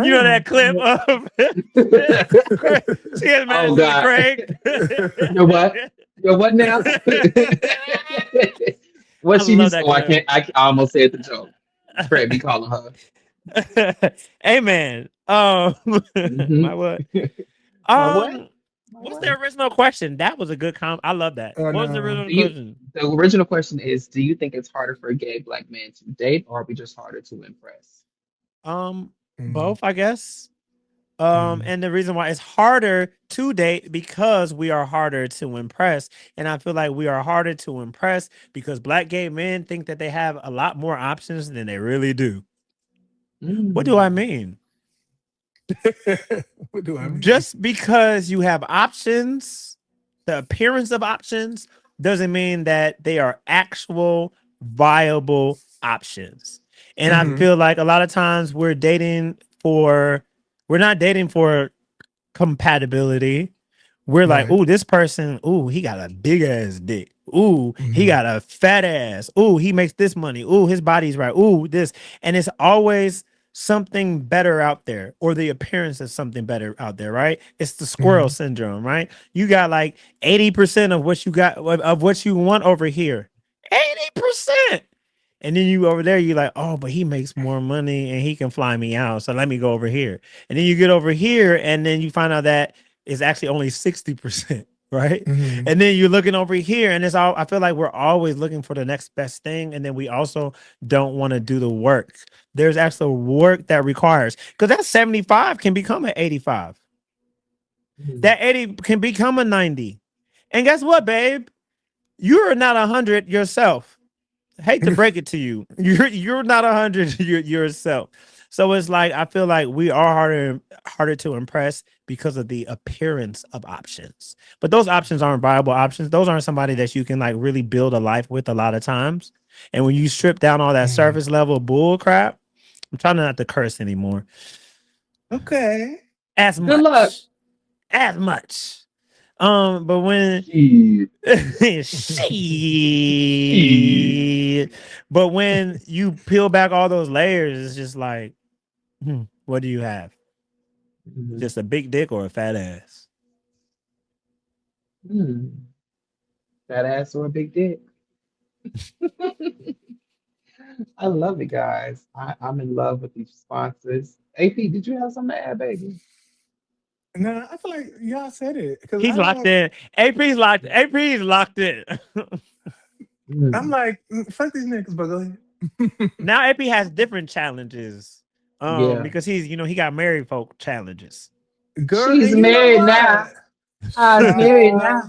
You know that
Oh.
clip of Craig? She has
Oh
Madison and
God.
Craig.
You're what? You're what now?
I
What she be?
love that
Oh, I
clip.
can't. I almost said the joke. Fred be calling her.
Amen.
Hmm.
My what?
My what?
Um,
My
what's
what?
the original question? That was a good I love that.
Oh
What was the
no.
original
Do you?
question?
The original question is: do you think it's harder for a gay black man to date, or are we just harder to impress?
Um,
Mm,
both, I guess.
mm,
And the reason why it's harder to date because we are harder to impress. And I feel like we are harder to impress because black gay men think that they have a lot more options than they really do. What do I
Mm.
mean?
what do I mean?
Just because you have options, the appearance of options doesn't mean that they are actual viable options. And I
Hmm.
feel like a lot of times we're not dating for compatibility. We're like,
Right.
ooh, this person, ooh, he got a big ass dick. Ooh, he
Hmm.
got a fat ass. Ooh, he makes this money. Ooh, his body's right. Ooh, this. And it's always something better out there, or the appearance of something better out there, right? It's the squirrel
Hmm.
syndrome, right? You got like 80% of what you got of what you want over here. 80%. And then you over there, you like, oh, but he makes more money and he can fly me out. So let me go over here. And then you get over here, and then you find out that it's actually only 60%, right?
Hmm.
And then you're looking over here, and it's all I feel like we're always looking for the next best thing. And then we also don't want to do the work. There's actual work that requires because that 75 can become an 85.
Mm.
That 80 can become a 90. And guess what, babe? You're not 100 yourself. Hate to break it to you, you're not 100 yourself. So it's like I feel like we are harder to impress because of the appearance of options. But those options aren't viable options. Those aren't somebody that you can like really build a life with a lot of times. And when you strip down all that
Hmm.
surface level bull crap, I'm trying not to curse anymore.
Okay.
As
Good luck.
much, as much. But when
Shit. Shit.
she, but when you peel back all those layers, it's just like, what do you have?
Mhm.
Just a big dick or a fat ass?
Mm. Fat ass or a big dick. I love it, guys. I'm in love with these responses. AP, did you have something to add, baby?
No, I feel like y'all said it because
He's
I
locked
don't.
in. AP's locked. AP's locked in.
I'm
Mm.
like, fuck these niggas, but go ahead.
Now AP has different challenges.
Yeah.
Because he's he got married folk challenges.
Girl,
She's
and you know
married
what?
now. I's married
Uh,
now.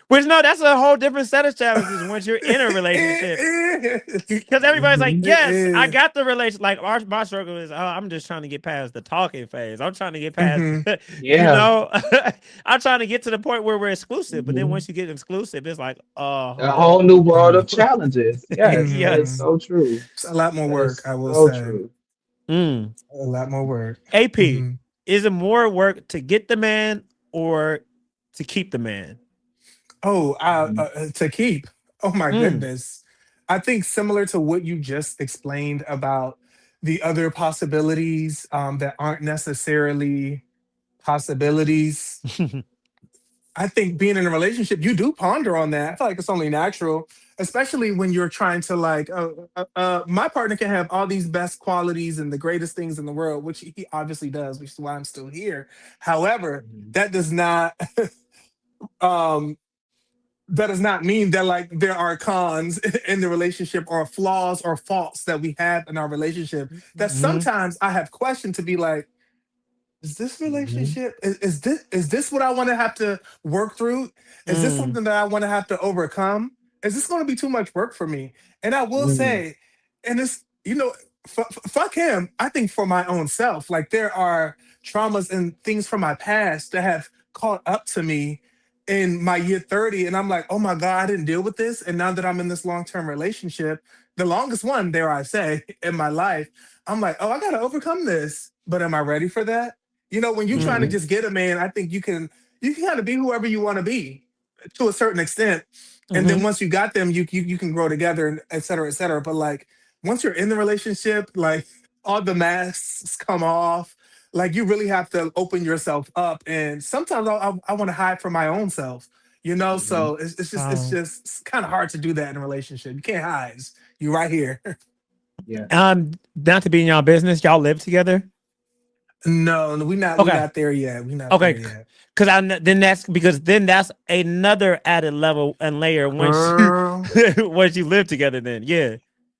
Which no, that's a whole different set of challenges once you're in a relationship.
it is.
Because everybody's like,
Hmm.
It
yes, I
is.
got the relation. Like my struggle is, oh, I'm just trying to get past the talking phase. I'm trying to get past,
Hmm.
Yeah.
I'm trying to get to the point where we're exclusive. But then
Hmm.
once you get exclusive, it's like a
A whole new world
whole,
of challenges. Yes, that is
yes.
Hmm.
so true.
It's a lot more
That
work,
is
I will
so
say.
true.
Mm.
A lot more work.
AP,
Hmm.
is it more work to get the man or to keep the man?
Oh,
Mhm.
to keep. Oh my
Mm.
goodness. I think similar to what you just explained about the other possibilities that aren't necessarily possibilities. I think being in a relationship, you do ponder on that. I feel like it's only natural, especially when you're trying to like, my partner can have all these best qualities and the greatest things in the world, which he obviously does, which is why I'm still here. However,
Mhm.
that does not, um, that does not mean that like there are cons in the relationship or flaws or faults that we have in our relationship that
Mhm.
sometimes I have questioned to be like, is this
Mhm.
relationship is this what I want to have to work through? Is this
Mm.
something that I want to have to overcome? Is this going to be too much work for me? And I will
Mhm.
say, and it's fuck him. I think for my own self, like there are traumas and things from my past that have caught up to me in my year 30, and I'm like, oh my god, I didn't deal with this, and now that I'm in this long-term relationship, the longest one, dare I say, in my life, I'm like, oh, I got to overcome this, but am I ready for that? When you're trying to
Mm.
Mhm.
just get a man, I think you can. you can kind of be whoever you want to be to a certain extent, and then
Mhm.
once you got them, you can grow together and et cetera, et cetera. But like once you're in the relationship, like all the masks come off. Like you really have to open yourself up, and sometimes I want to hide from my own self, you know.
Hmm.
So it's
Um,
just kind of hard to do that in a relationship. You can't hide. You right here.
Yeah.
not to be in y'all business, y'all live together.
No, no, we
Okay.
not there yet. We not there
Okay.
yet.
Because then that's because then that's another added level and layer once you
Girl,
once you live together. Then yeah.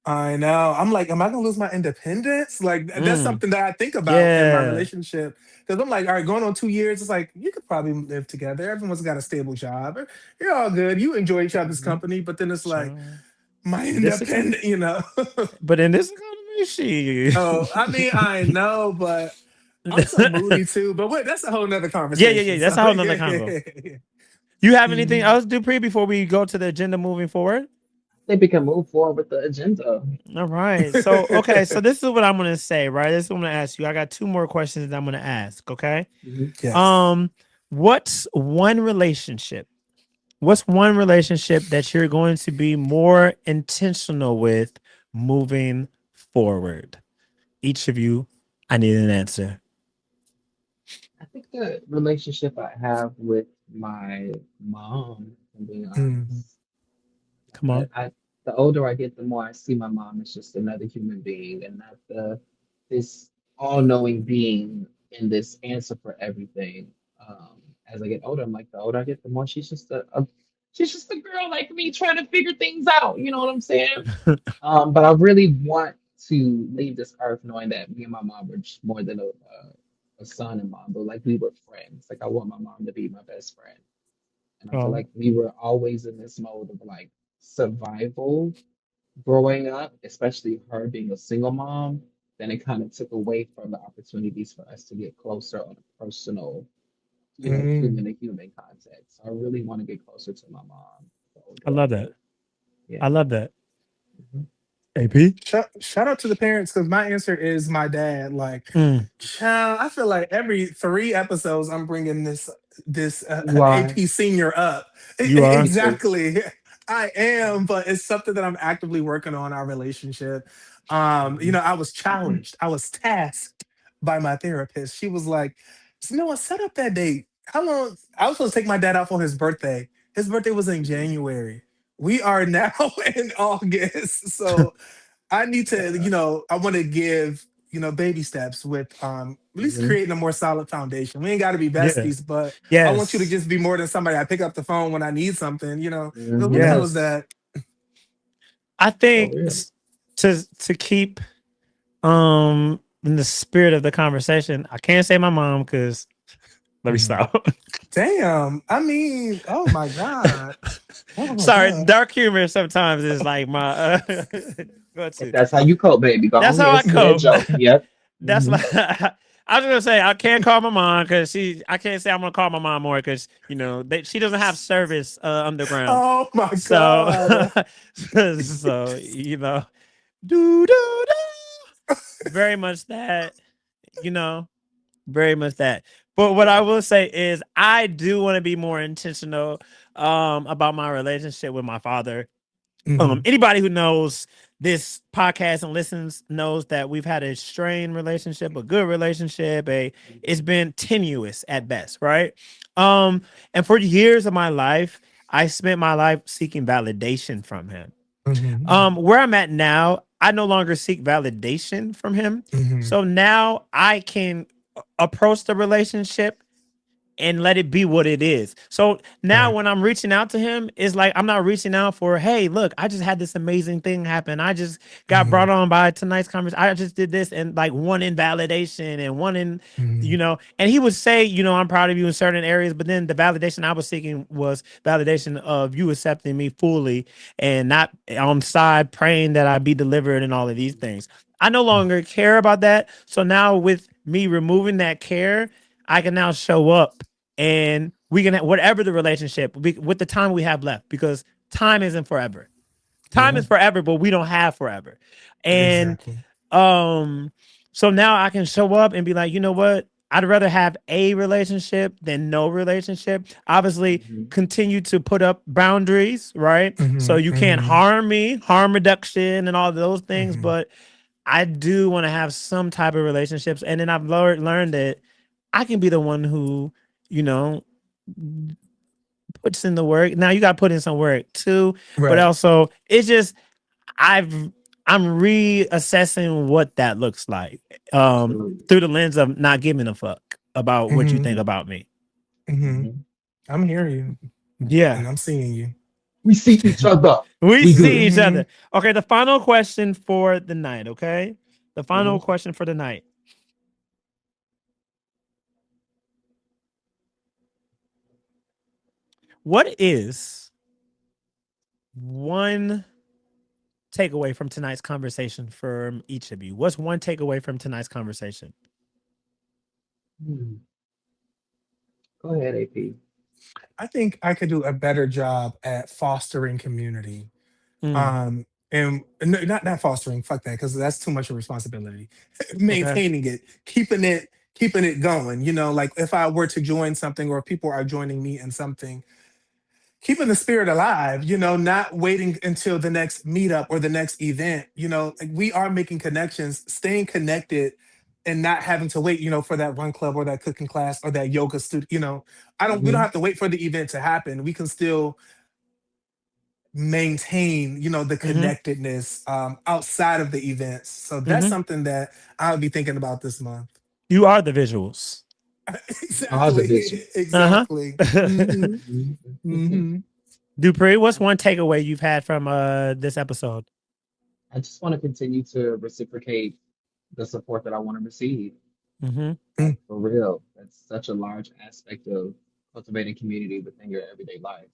I know. I'm like, am I gonna lose my independence? Like that's
Mm,
something that I think about in my
yeah.
relationship. Because I'm like, all right, going on 2 years, it's like you could probably live together. Everyone's got a stable job. You're all good. You enjoy each other's
Hmm.
company, but then it's like
So,
my
in this economy,
independent, you know.
but in this economy, she.
Oh, I mean, I know, but I'm so moody too. But wait, that's a whole nother
Yeah, yeah,
conversation.
yeah. That's
So
a whole nother
yeah, yeah,
convo.
yeah.
You have anything
Mhm.
else, Dupree, before we go to the agenda moving forward?
I think we can move forward with the agenda.
All right. So, okay. So this is what I'm gonna say, right? This is what I'm gonna ask you. I got two more questions that I'm gonna ask. Okay.
Hmm.
Yes.
Um, what's one relationship? What's one relationship that you're going to be more intentional with moving forward? Each of you, I need an answer.
I think the relationship I have with my mom, if I'm being
Mhm.
honest,
Come on.
the older I get, the more I see my mom as just another human being and not this all-knowing being and this answer for everything. As I get older, I'm like, the older I get, the more she's just a girl like me trying to figure things out. You know what I'm saying? But I really want to leave this earth knowing that me and my mom were just more than a son and mom, but like we were friends. Like I want my mom to be my best friend. And I feel
Oh,
like we were always in this mode of like survival growing up, especially her being a single mom. Then it kind of took away from the opportunities for us to get closer on a personal, human
Mm.
to human contact. So I really want to get closer to my mom the
I
older I
love that.
get. Yeah.
I love that.
Mhm.
AP.
Shout out to the parents because my answer is my dad. Like,
Mm,
child, I feel like every 3 episodes I'm bringing this
You are.
AP senior up.
you are.
Me too.
Exactly, I am, but it's something that I'm actively working on our relationship. You
Mhm.
know, I was challenged. I was tasked by my therapist. She was like, "You know what? Set up that date. How long?" I was supposed to take my dad out for his birthday. His birthday was in January. We are now in August, so I need to,
Yeah.
I want to give, baby steps with at least
Mhm.
creating a more solid foundation. We ain't got to be
Yeah.
besties, but I want you to
Yes.
just be more than somebody I pick up the phone when I need something, 'cause what the hell
Mhm.
is
Yes.
that?
I
For
think
real.
to keep in the spirit of the conversation, I can't say my mom because let me
Mhm.
stop.
Damn. I mean, oh my God. Oh my
Sorry,
God.
dark humor sometimes is like my go
If
to.
that's how you cope, baby, go
That's
on
how
here,
I
say that
cope.
joke. Yep.
That's
Hmm.
my. I was gonna say I can't call my mom because she. I can't say I'm gonna call my mom more because she doesn't have service underground.
Oh my
So
God.
so do do do. Very much that you know very much that. But what I will say is I do want to be more intentional about my relationship with my father.
Hmm.
Anybody who knows this podcast and listens knows that we've had a strained relationship, a good relationship, a it's been tenuous at best, right? And for years of my life, I spent my life seeking validation from him.
Hmm.
Where I'm at now, I no longer seek validation from him.
Hmm.
So now I can approach the relationship and let it be what it is. So now
Right.
when I'm reaching out to him, it's like I'm not reaching out for, hey, look, I just had this amazing thing happen. I just got
Hmm.
brought on by tonight's conversation. I just did this and like one in validation and one in,
Hmm.
and he would say, I'm proud of you in certain areas, but then the validation I was seeking was validation of you accepting me fully and not on side praying that I be delivered and all of these things. I no longer care about that. So now with me removing that care, I can now show up and we can whatever the relationship with the time we have left because time isn't forever. Time
Yeah.
is forever, but we don't have forever. And
Exactly.
um so now I can show up and be like, you know what?
I'd rather have a relationship than no relationship. Obviously,
Mhm.
continue to put up boundaries, right? So
Hmm.
you can't
Hmm.
harm me, harm reduction, and all those things.
Hmm.
But I do want to have some type of relationships. And then I've learned that I can be the one who, you know, puts in the work. Now you got to put in some work too, but
Right.
also it's just I've I'm reassessing what that looks like
Absolutely.
through the lens of not giving a fuck about what you
Hmm.
think
Mhm.
about me.
Hmm.
Mhm.
I'm hearing you,
Yeah.
and I'm seeing you.
We see each other.
We
We
see
good.
each
Hmm.
other. Okay, the final question for the night, okay? The final
Mhm.
question for the night. What is one takeaway from tonight's conversation from each of you? What's one takeaway from tonight's conversation?
Hmm. Go ahead, AP.
I think I could do a better job at fostering community.
Mm,
And not fostering, fuck that, because that's too much of responsibility.
okay.
Maintaining it, keeping it going. Like if I were to join something, or if people are joining me in something, keeping the spirit alive, not waiting until the next meetup or the next event. Like we are making connections, staying connected, and not having to wait, for that run club or that cooking class or that yoga studio. We don't
Mhm.
have to wait for the event to happen. We can still maintain, the
Mm-hmm.
connectedness outside of the events. So that's
Mm-hmm.
something that I'll be thinking about this month.
You are the visuals.
All the
Exactly.
visions.
Uh
Exactly.
huh.
Hmm.
Mhm.
Hmm.
Dupree, what's one takeaway you've had from this episode?
I just want to continue to reciprocate the support that I want to receive.
Mm-hmm.
Like for real, that's such a large aspect of cultivating community within your everyday life.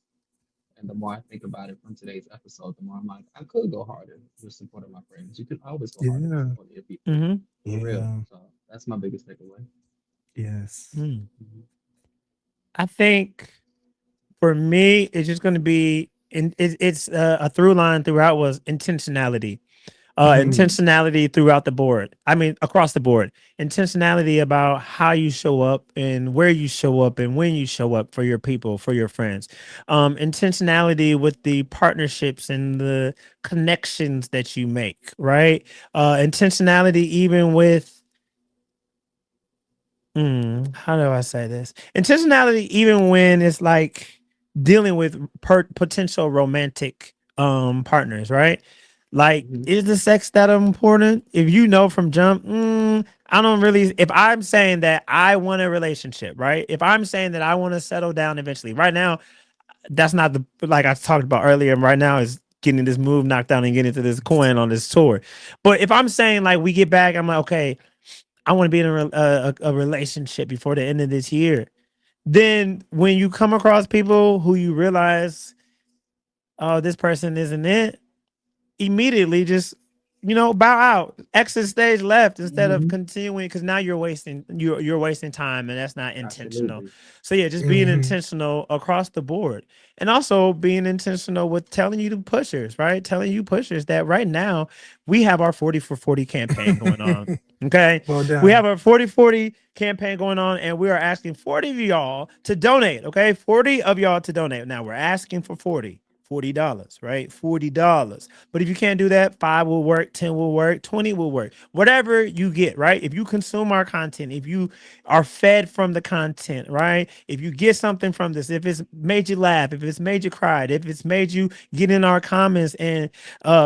And the more I think about it from today's episode, the more I'm like, I could go harder with supporting my friends. You can always go harder with
Yeah.
supporting your people.
Mm-hmm.
For real.
Yeah.
So that's my biggest takeaway.
Yes.
Mm.
Mhm.
I think for me, it's just going to be it's a through line throughout was intentionality.
Hmm.
Mm,
Intentionality throughout the board. I mean, across the board. Intentionality about how you show up and where you show up and when you show up for your people, for your friends. Intentionality with the partnerships and the connections that you make, right? Intentionality even with how do I say this? Intentionality, even when it's like dealing with potential romantic partners, right? Like,
mhm,
is the sex that important? If you know from jump, I don't really. If I'm saying that I want a relationship, right? If I'm saying that I want to settle down eventually, right now, that's not the like I talked about earlier. Right now is getting this move knocked down and getting to this coin on this tour. But if I'm saying like we get back, I'm like, okay, I want to be in a relationship before the end of this year. Then when you come across people who you realize, oh, this person isn't it, immediately just bow out, exit stage left instead of
mhm.
continuing because now you're wasting time and that's not intentional.
Absolutely.
So yeah, just being
Hmm.
intentional across the board and also being intentional with telling you the pushers, right? Telling you pushers that right now we have our 40 for 40 campaign going on. Okay.
Well
We have
done.
a 40-40 campaign going on, and we are asking 40 of y'all to donate. Okay. 40 of y'all to donate. Now we're asking for $40, right? $40. But if you can't do that, five will work, 10 will work, 20 will work. Whatever you get, right? If you consume our content, if you are fed from the content, right? If you get something from this, if it's made you laugh, if it's made you cry, if it's made you get in our comments and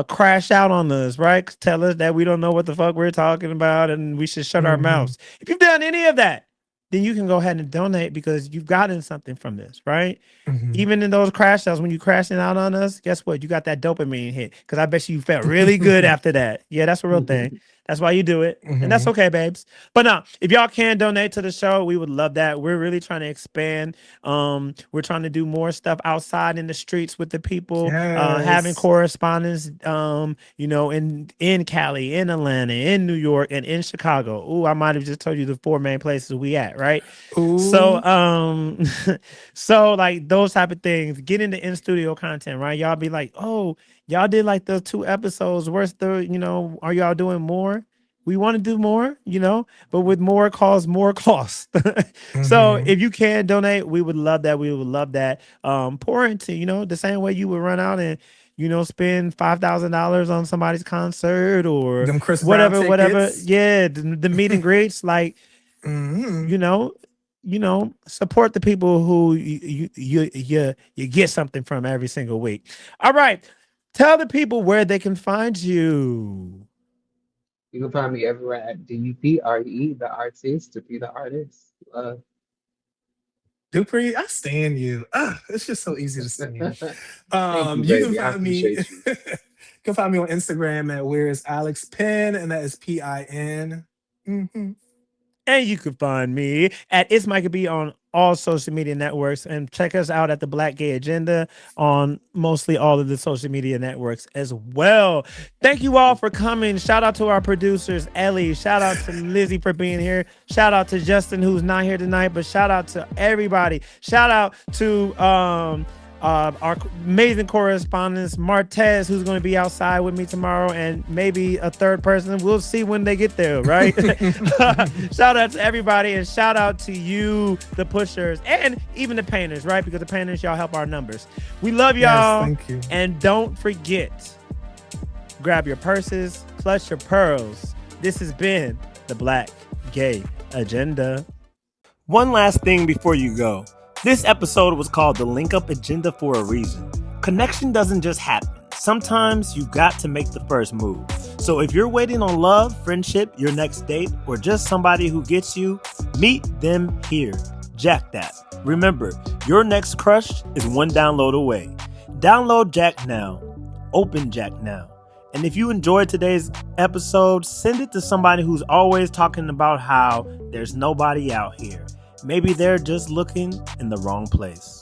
crash out on us, right? Tell us that we don't know what the fuck we're talking about and we should shut our
Hmm.
mouths. If you've done any of that, then you can go ahead and donate because you've gotten something from this, right?
Hmm.
Even in those crash outs, when you crashing out on us, guess what? You got that dopamine hit because I bet you felt really good after that. Yeah, that's a real thing. That's why you do it. And that's
Hmm.
okay, babes. But no, if y'all can donate to the show, we would love that. We're really trying to expand. We're trying to do more stuff outside in the streets with the people, having
Yes.
correspondence, in Cali, in Atlanta, in New York, and in Chicago. Ooh, I might have just told you the four main places we at, right? So
Ooh.
so like those type of things, get into in studio content, right? Y'all be like, oh, y'all did like those two episodes. Where's the, are y'all doing more? we want to do more, but with more calls, more costs. So
Hmm.
if you can donate, we would love that. We would love that. Pour into, the same way you would run out and, spend $5,000 on somebody's concert or
Them Chris Brown
whatever.
tickets.
Yeah, the meet and greets, like,
Hmm.
you know, support the people who you get something from every single week. All right. Tell the people where they can find you.
You can find me everywhere at Dupree, the artist, Dupree, the artist.
Dupree, I stand you. It's just so easy to stand.
Thank you,
You can
baby. I
find me.
appreciate you.
You can find me on Instagram at where is Alex Pin, and that is PIN. Mm-hmm.
And you can find me at It's Micah B on all social media networks. And check us out at the Black Gay Agenda on mostly all of the social media networks as well. Thank you all for coming. Shout out to our producers, Ellie. Shout out to Lizzie for being here. Shout out to Justin, who's not here tonight, but shout out to everybody. Shout out to our amazing correspondents, Martez, who's going to be outside with me tomorrow, and maybe a third person. We'll see when they get there, right? Shout out to everybody, and shout out to you, the pushers, and even the painters, right? Because the painters, y'all help our numbers. We love y'all.
Yes, thank you.
And don't forget, grab your purses, clutch your pearls. This has been the Black Gay Agenda. One last thing before you go. This episode was called the Link Up Agenda for a reason. Connection doesn't just happen. Sometimes you got to make the first move. So if you're waiting on love, friendship, your next date, or just somebody who gets you, meet them here. Jack that. Remember, your next crush is one download away. Download Jack now. Open Jack now. And if you enjoyed today's episode, send it to somebody who's always talking about how there's nobody out here. Maybe they're just looking in the wrong place.